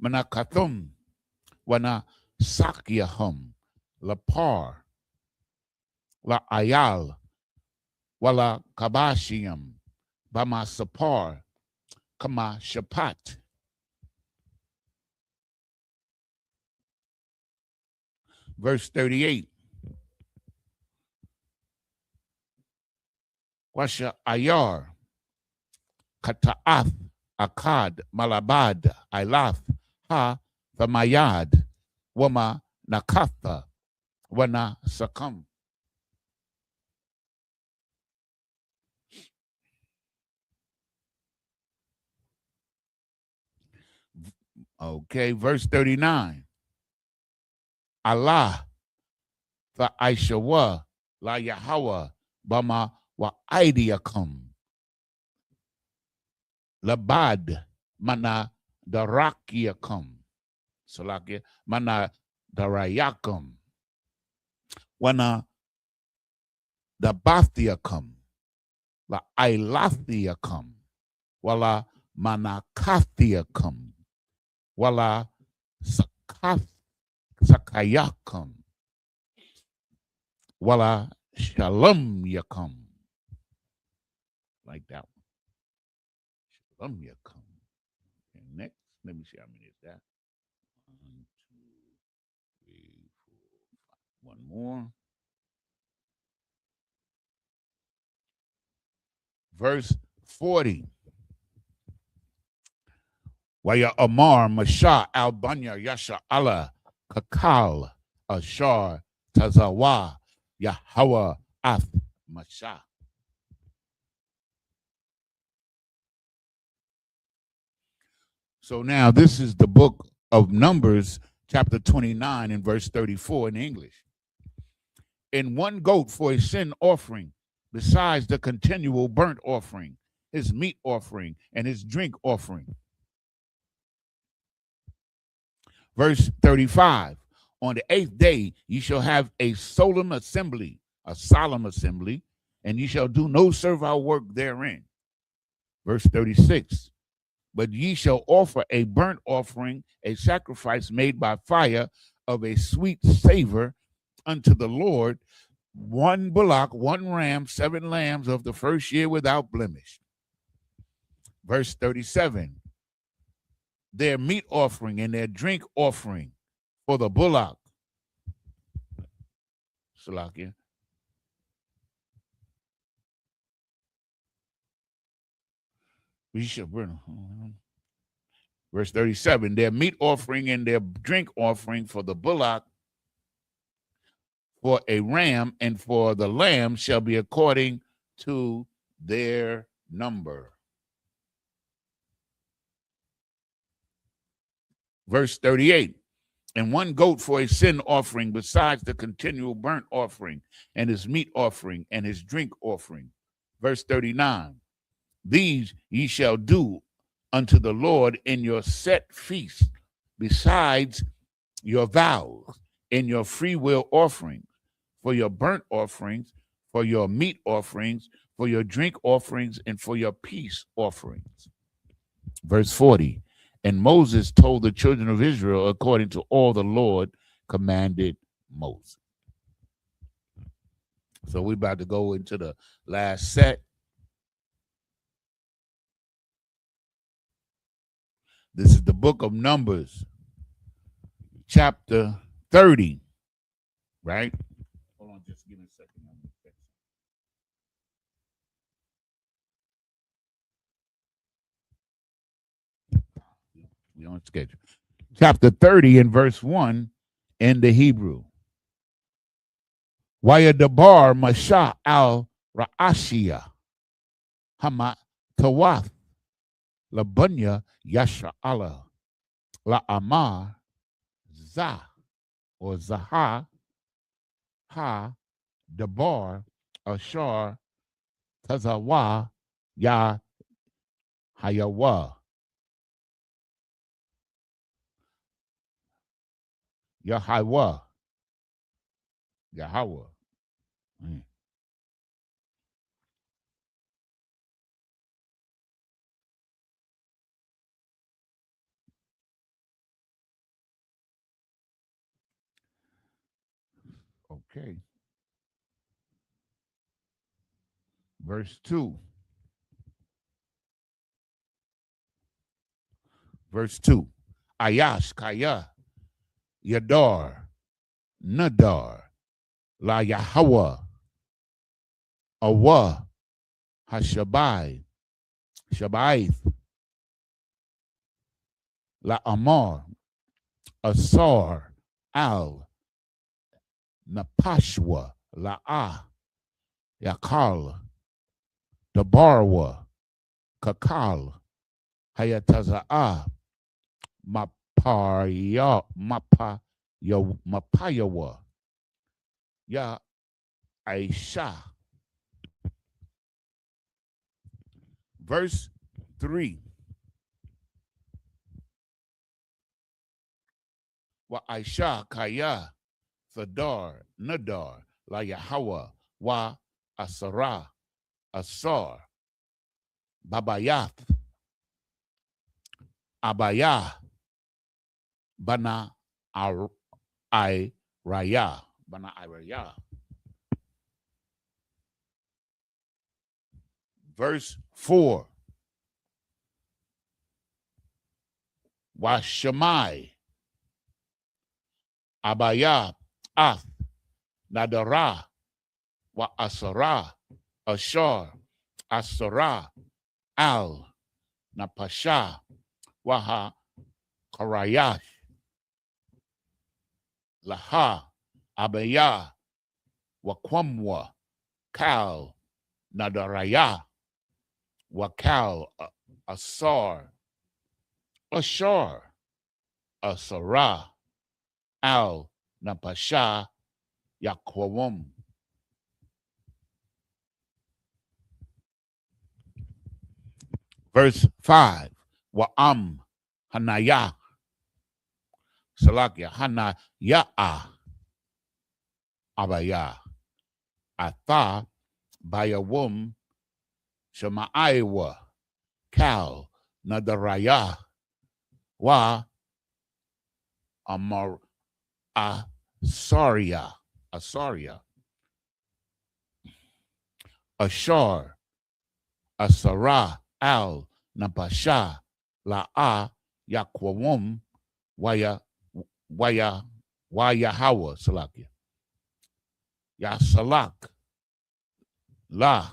Manakathum Wana Sakyahum Lapar La Ayal Wala Kabashim Bama Sapar Kama Shapat. Verse 38. Washa Ayar Kata'ath Akkad Malabad Ilath Ha Thamayad Wama Nakatha Wana Sakam. Okay, verse 39. Allah the I.S.U.P.K. La Yahweh Bama wa Aidiakum Labad Mana Darakiakum. Salakia. Mana Darayakum. Wana Dabathiakum. La Ilathiakum. Wala Manakathiakum. Wala Sakayakum. Wala Shalom Yakum. Like that one. Shalom Yakum. Okay, next, let me see how many is that. 1, 2, 3, 4, 5. One more. Verse 40. Waya Amar Masha Albanya Yasha Allah Kakal Ashar Tazawa Yahweh Ath Masha. So now this is the book of Numbers, chapter 29 and verse 34 in English. And one goat for a sin offering, besides the continual burnt offering, his meat offering, and his drink offering. Verse 35, on the 8th day ye shall have a solemn assembly, and ye shall do no servile work therein. Verse 36, but ye shall offer a burnt offering, a sacrifice made by fire of a sweet savor unto the Lord, 1 bullock, 1 ram, 7 lambs of the first year without blemish. Verse 37, their meat offering and their drink offering for the bullock. Salakia. We should burn. Verse 37, their meat offering and their drink offering for the bullock, for a ram, and for the lamb shall be according to their number. Verse 38, and 1 goat for a sin offering, besides the continual burnt offering, and his meat offering, and his drink offering. Verse 39, these ye shall do unto the Lord in your set feast, besides your vows, in your free will offerings, for your burnt offerings, for your meat offerings, for your drink offerings, and for your peace offerings. Verse 40, and Moses told the children of Israel according to all the Lord commanded Moses. So we're about to go into the last set. This is the book of Numbers, chapter 30, right? Hold on, just give me a second. We on schedule. Chapter 30 and verse 1 in the Hebrew. Wayadabar Masha al Ra'ashia Hama Tawath Labunya Yasha Allah La Amar Za or Zaha Ha Dabar Ashar Tazawa Ya Hayawa Yahweh. Yahweh. Okay. Verse 2. Verse 2. Ayash Kaya Yadar Nadar La Yahweh Awa Hashabai Shabaith La Amar Asar Al Napashwa La Ah Yakal Dabarwa Kakal Hayatazaa Mapayawa Ya Aisha. Verse 3. wa Aisha Kaya Thadar Nadar La Yahweh wa Asara Asar Babayath Abaya Bana I Raya Bana Iraya. Verse 4. Washamai Abaya Ath Nadara Wa Asara Ashar Asara Al Napasha Waha Karayash Laha Abaya Wakwamwa Kal Nadaraya Wakal Asar Ashar Asara Al Napasha Yakwawum. Verse 5. Wa'am Hanaya Salak Yahanna Ya'a Abaya Atha Bayawum Shama'aiwa Kal Nadaraya Wa Amar Asaria Ashar Asara Al Napasha La'a Yakwawum Waya Wayahawa Salakia Yasalak La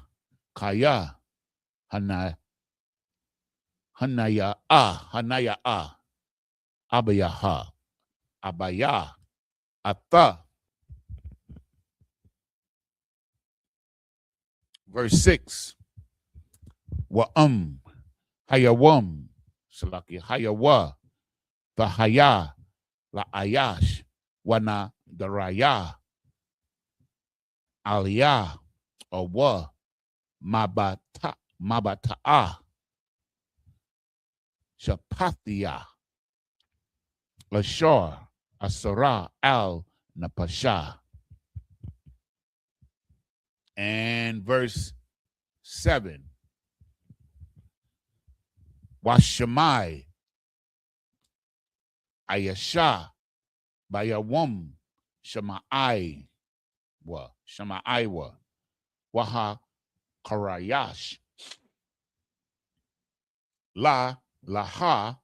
Kaya Hanaya Abayaha Abaya Atha. Verse 6. Wa'um Hayawum Salaki Hayawa the Haya La Ayash Wana Daraya Aliyah or Wa Mabata'a Shapathia Ashar Asara Al Napasha. And verse 7. Washamai Ayasha Bayawum Shama'ai Waha Karayash La Laha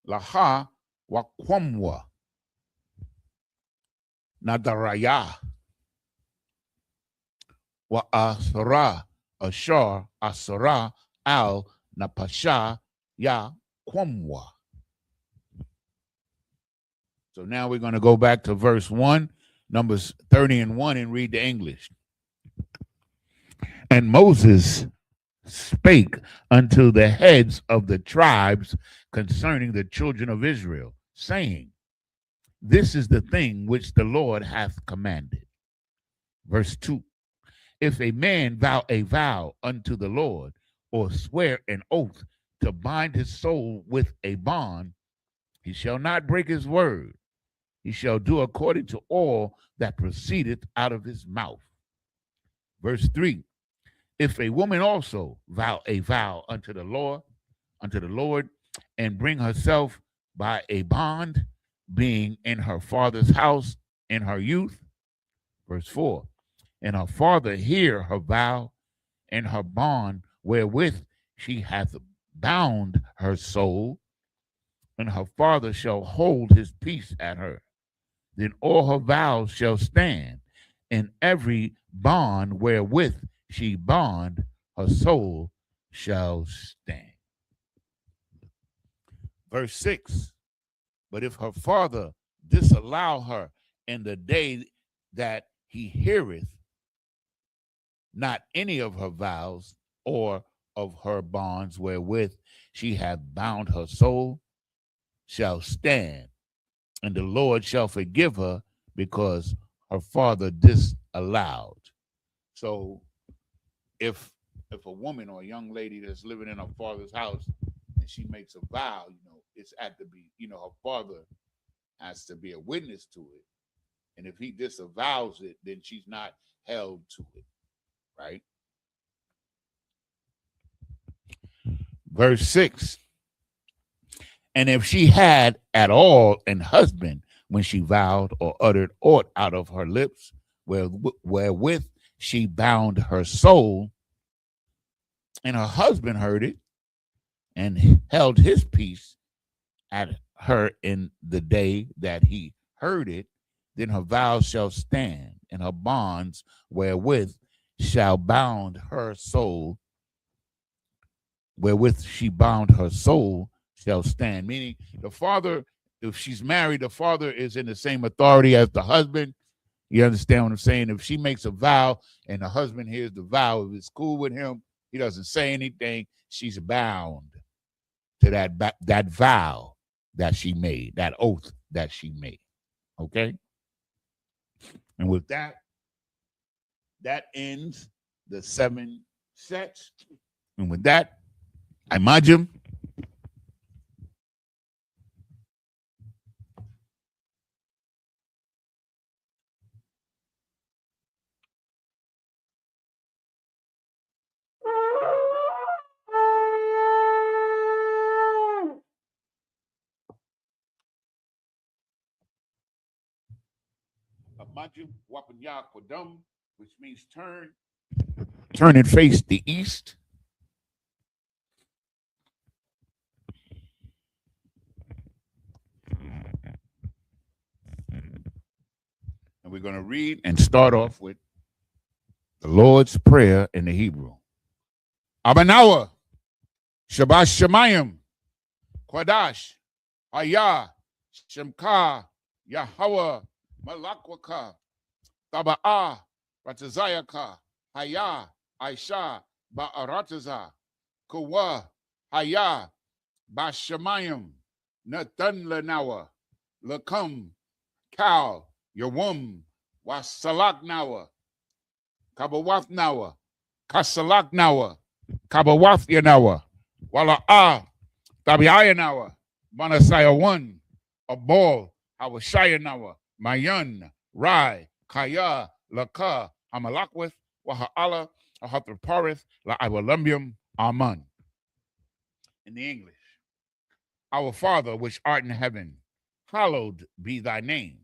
Laha Wakwamwa Nadaraya Wa Asara Ashar Asara Al Napasha Ya Kwamwa. So now we're going to go back to verse 1, Numbers 30:1, and read the English. And Moses spake unto the heads of the tribes concerning the children of Israel, saying, This is the thing which the Lord hath commanded. Verse 2. If a man vow a vow unto the Lord, or swear an oath to bind his soul with a bond, he shall not break his word. He shall do according to all that proceedeth out of his mouth. Verse 3. If a woman also vow a vow unto the Lord, and bring herself by a bond, being in her father's house in her youth. Verse 4. And her father hear her vow and her bond wherewith she hath bound her soul, and her father shall hold his peace at her. Then all her vows shall stand, and every bond wherewith she bond her soul shall stand. Verse 6. But if her father disallow her in the day that he heareth not any of her vows or of her bonds wherewith she hath bound her soul, shall stand, and the Lord shall forgive her because her father disallowed. So if a woman or a young lady that's living in her father's house and she makes a vow, it's at to be, her father has to be a witness to it. And if he disavows it, then she's not held to it, right? Verse 6. And if she had at all an husband when she vowed or uttered aught out of her lips, wherewith she bound her soul, and her husband heard it, and held his peace at her in the day that he heard it, then her vows shall stand, and her bonds wherewith shall bound her soul, wherewith she bound her soul shall stand. Meaning the father, if she's married, the father is in the same authority as the husband. You understand what I'm saying? If she makes a vow and the husband hears the vow, if it's cool with him, he doesn't say anything, she's bound to that vow that she made, that oath that she made. Okay? And with that, that ends the 7 sets. And with that, I imagine which means turn and face the east. And we're going to read and start off with the Lord's Prayer in the Hebrew. Abanawa, Shabash Shemayim, Kwadash, I.S.U.P.K, Yahweh, BLACKWATCH, Taba'ah, Ratazayaka, Haya, Aisha, Ba'arataza, Kuwa, Haya, Bashamayim, Nathan Lanawa, Lakam, Kal, Yawum, Wasalak Nawa, Kabawath Nawa, Kasalak Nawa, Kabawath Yanawa, Wala Tabiaya Nawa, Manasaya 1, Abol, Awashaya Nawa, Mayan, Rai, Kaya, Laka, Hamalakwith, Waha'ala, Ahatraparith, La Iwalumbum, Aman. In the English, our Father which art in heaven, hallowed be thy name.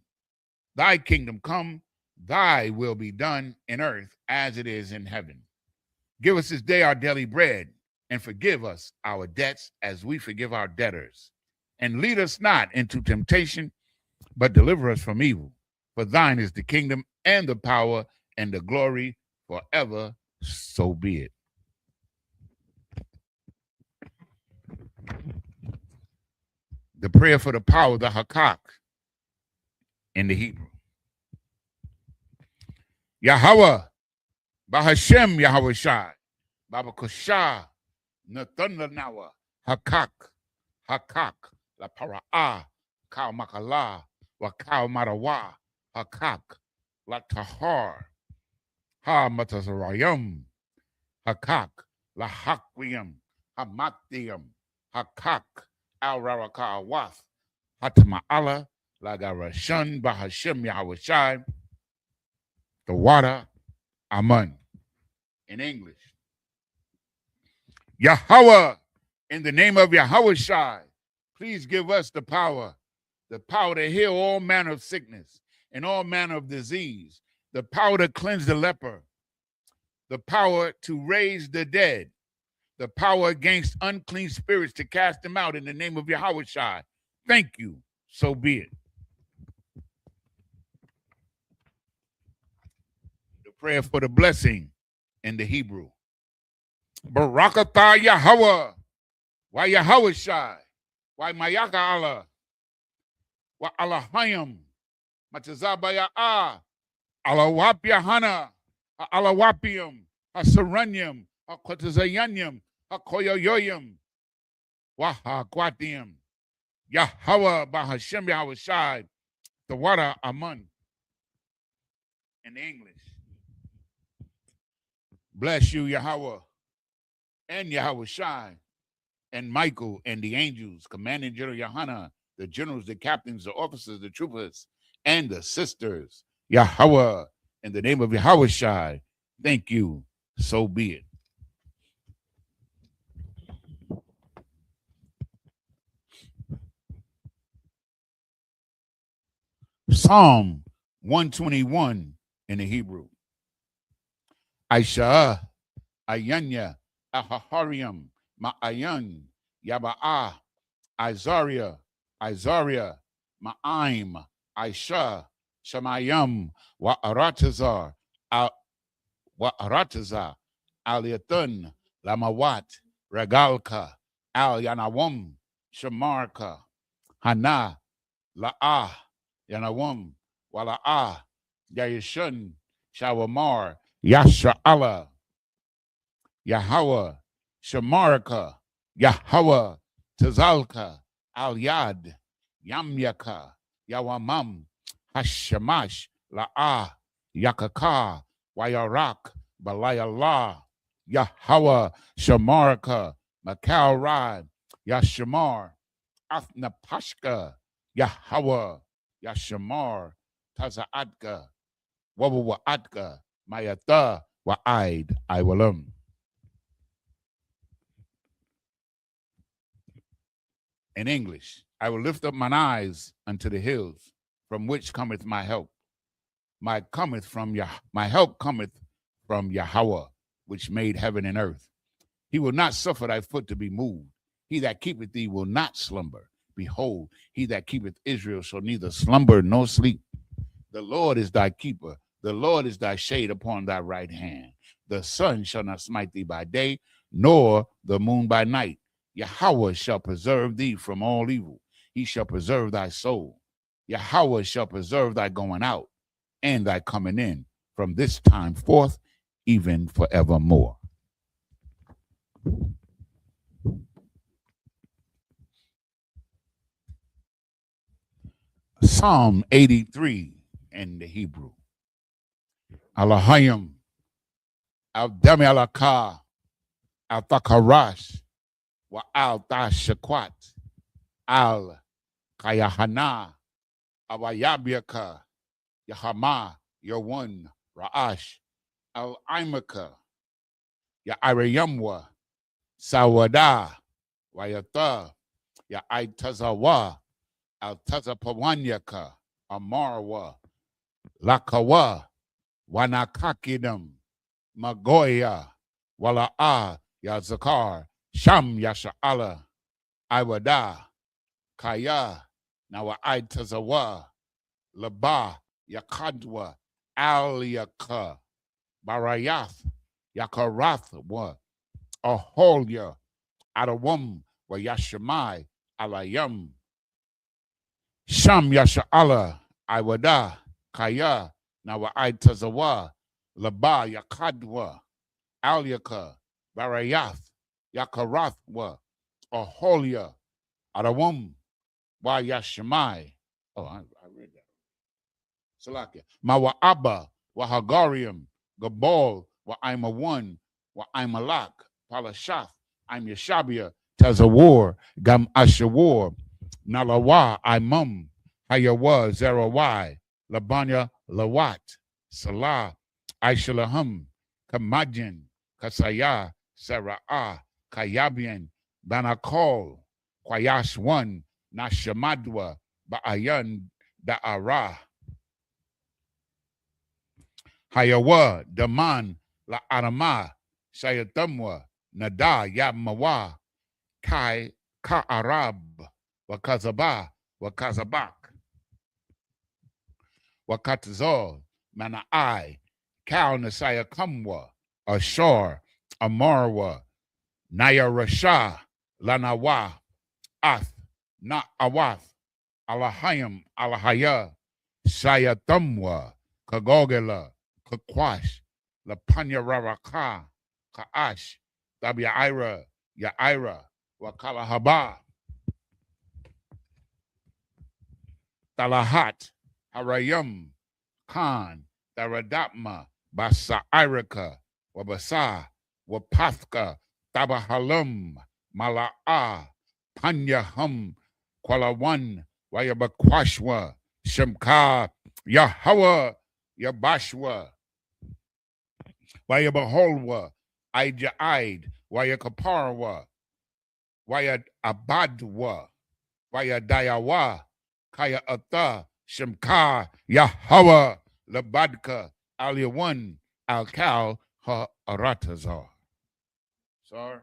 Thy kingdom come, thy will be done in earth as it is in heaven. Give us this day our daily bread, and forgive us our debts as we forgive our debtors. And lead us not into temptation, but deliver us from evil. For thine is the kingdom and the power and the glory forever. So be it. The prayer for the power, the hakak, in the Hebrew. Yahweh, Bahashem Yahweh Shai, Babakosha, Nathanawa, Hakak, La Para'ah, Kal Makala, Wakal Marawa, Hakak, La Tahar, Ha Matazarayam, Hakak, La Hakwiyam, Hamatiyam, Hakak, Al Raraka Wath, Hatama'ala, La Garashan, Bahashem Yahweh Shai, the water, Aman. In English, Yahweh, in the name of Yahweh Shai, please give us the power to heal all manner of sickness and all manner of disease, the power to cleanse the leper, the power to raise the dead, the power against unclean spirits to cast them out in the name of Yahweh Shai. Thank you. So be it. The prayer for the blessing in the Hebrew. Barakatah Yahweh, Wa Yahweh Shai, Wa Mayaka Allah, Wa Allahayim, Matazabaya Alawap Yahanna, Alawapium, Hasaranyam, Akwatazayanyam, Akoyoyoyam, Wahakwatium, Yahweh Bahashem Yahweh Shai, the water Aman. In English. Bless you, Yahweh, and Yahweh Shai, and Michael and the angels, Commanding General Yahanna, the generals, the captains, the officers, the troopers, and the sisters. Yahweh, in the name of Yahweh Shai, thank you. So be it. Psalm 121 in the Hebrew. Aisha, Ayanya, Ahahariam, Ma'ayan, Yaba'ah, Isaiah, Ma'aim, Aisha, Shemayam, Wa'aratazar, Wa'aratazar, Aliatun, Lamawat, Regalka, Al Yanawam, Shamarka, Hana, La'ah, Yanawam, Wala'ah, Yayishun, Shawamar, Yasha'ala, Yahweh, Shamarka, Yahweh, Tazalka, Al Yad, Yamyaka, Yawamam, Hashamash, La'ah, Yakaka, Wayarak, Balayallah, Yahweh, Shamarka, Makal Rad, Yashamar, Athnapashka, Yahweh, Yashamar, Tazaadka, Wawa'adka, Mayata, Wa'aid, Iwalam. In English, I will lift up mine eyes unto the hills, from which cometh my help. My help cometh from Yahweh, which made heaven and earth. He will not suffer thy foot to be moved. He that keepeth thee will not slumber. Behold, he that keepeth Israel shall neither slumber nor sleep. The Lord is thy keeper. The Lord is thy shade upon thy right hand. The sun shall not smite thee by day, nor the moon by night. Yahweh shall preserve thee from all evil. He shall preserve thy soul. Yahweh shall preserve thy going out and thy coming in from this time forth, even forevermore. Psalm 83 in the Hebrew. Alahayim, Al-Dami Alakah, Al-Thakarash, Wa Al-Tashakwat, Al-Kayahana, Awayabiaka, Yahama, your one, Ra'ash, Al-Imaka, Ya'arayamwa, Sawada, Wayata, Ya'aitazawa, Al-Tazapawanyaka, Amarwa, Lakawa, Wanakakidam, Magoya, Wala'a, Yazakar, Sham Yasha'ala, Iwada, Kaya, Nawa'aitazawa, Laba, Yakadwa, Al-Yaka, Barayath, Yakarath, Aholya, Adawam, wa Yashamai, Alayam, Sham Yasha'ala, Iwada, Kaya, Nawa'aitazawa, Laba, Yakadwa, Al-Yaka, Barayath, Yakarath, Aholya, Adawam, wa Yashamai. Oh, I read that. Salakia. Mawa'aba, wa Hagarium, Gabal, wa I'm a one, wa I'm a lock, Palashath, I'm Yeshabia, Tazawar, Gam Ashawar, Nalawa, Imum, Hayawa, Zerawai, Labanya, Lawat, Salah, Aishalahum, Kamajin, Kasaya, Sara'ah, Kayabian, Banakol, Kwayash one, Nashamadwa, Ba'ayan, Da'ara, Hayawa, Daman, La Arama, Shayatamwa, Nada, Yamawa, Kai, Ka'arab, Wakazaba, Wakazabak, Wakatazol, Mana'ai, Kal Nasaya Kamwa, Ashar, Amarwa, Nayarasha, Lanawa, Ath, Na Awath, Alahayam, Alahaya, Sayatamwa, Kagogela, Kakwash, Lapanyararaka, Kaash, Dabyaira, Yaira, Wakalahaba, Talahat, Harayam, Khan, Daradapma, Basairaka, Wabasa, Wapathka, Tabahalum, Mala'a, Panyahum, Kwalawan, Wayabakwashwa, Shemka, Yahweh, Yabashwa, Wayabaholwa, Ijaid, Wayakaparwa, Wayabadwa, Wayadayawa, Kaya Atha, Shemka, Yahweh, Labadka, Aliyawan, Alkal, Ha Aratazar. Sorry.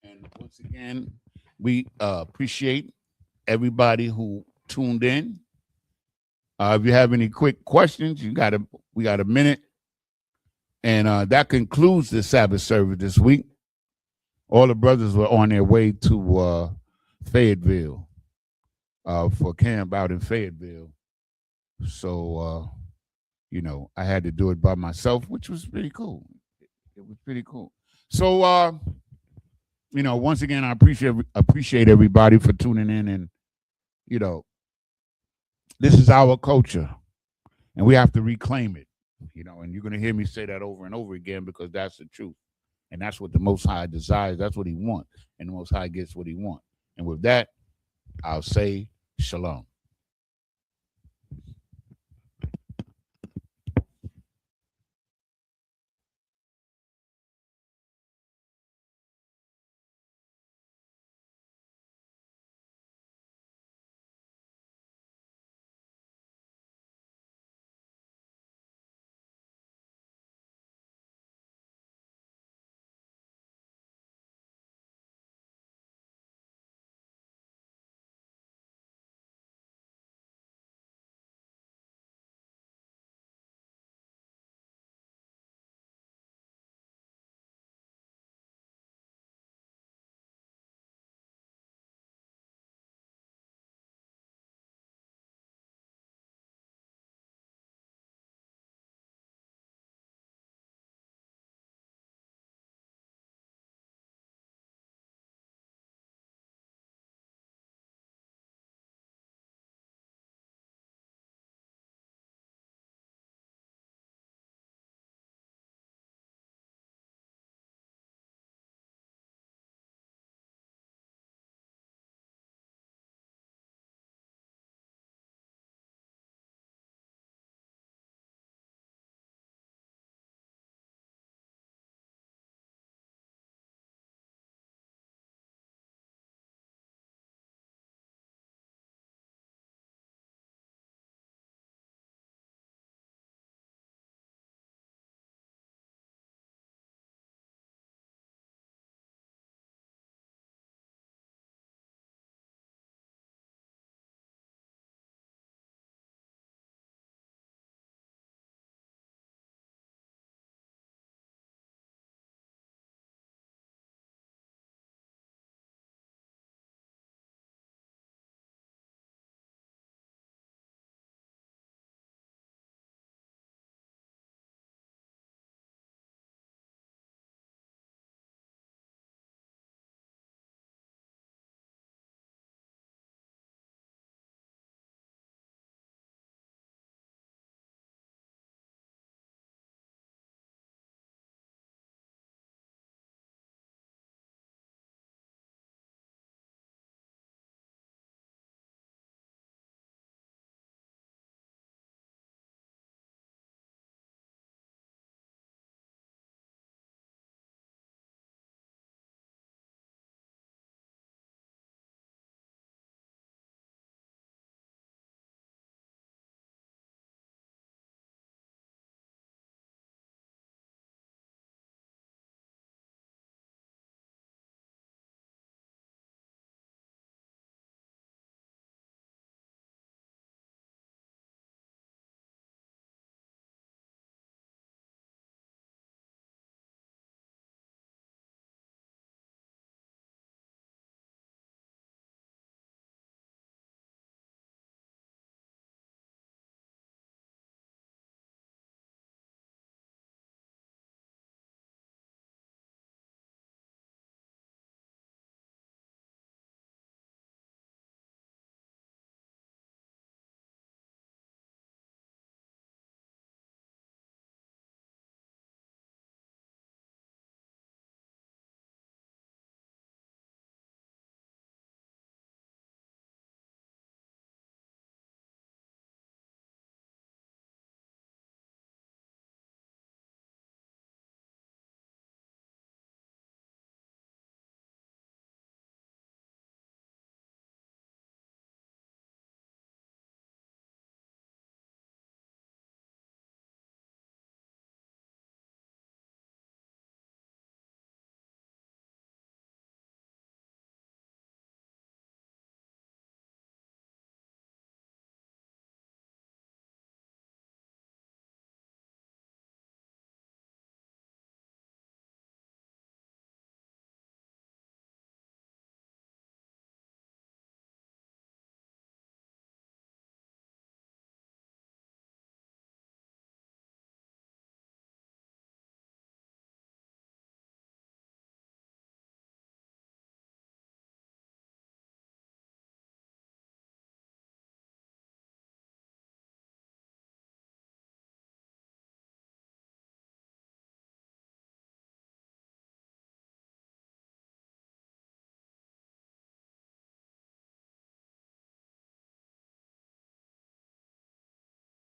And once again, we appreciate everybody who tuned in. If you have any quick questions, we got a minute. And that concludes the Sabbath service this week. All the brothers were on their way to Fayetteville for camp out in Fayetteville. So, I had to do it by myself, which was pretty cool. It was pretty cool. So, once again, I appreciate everybody for tuning in. And, this is our culture, and we have to reclaim it, and you're going to hear me say that over and over again because that's the truth. And that's what the Most High desires. That's what he wants. And the Most High gets what he wants. And with that, I'll say shalom.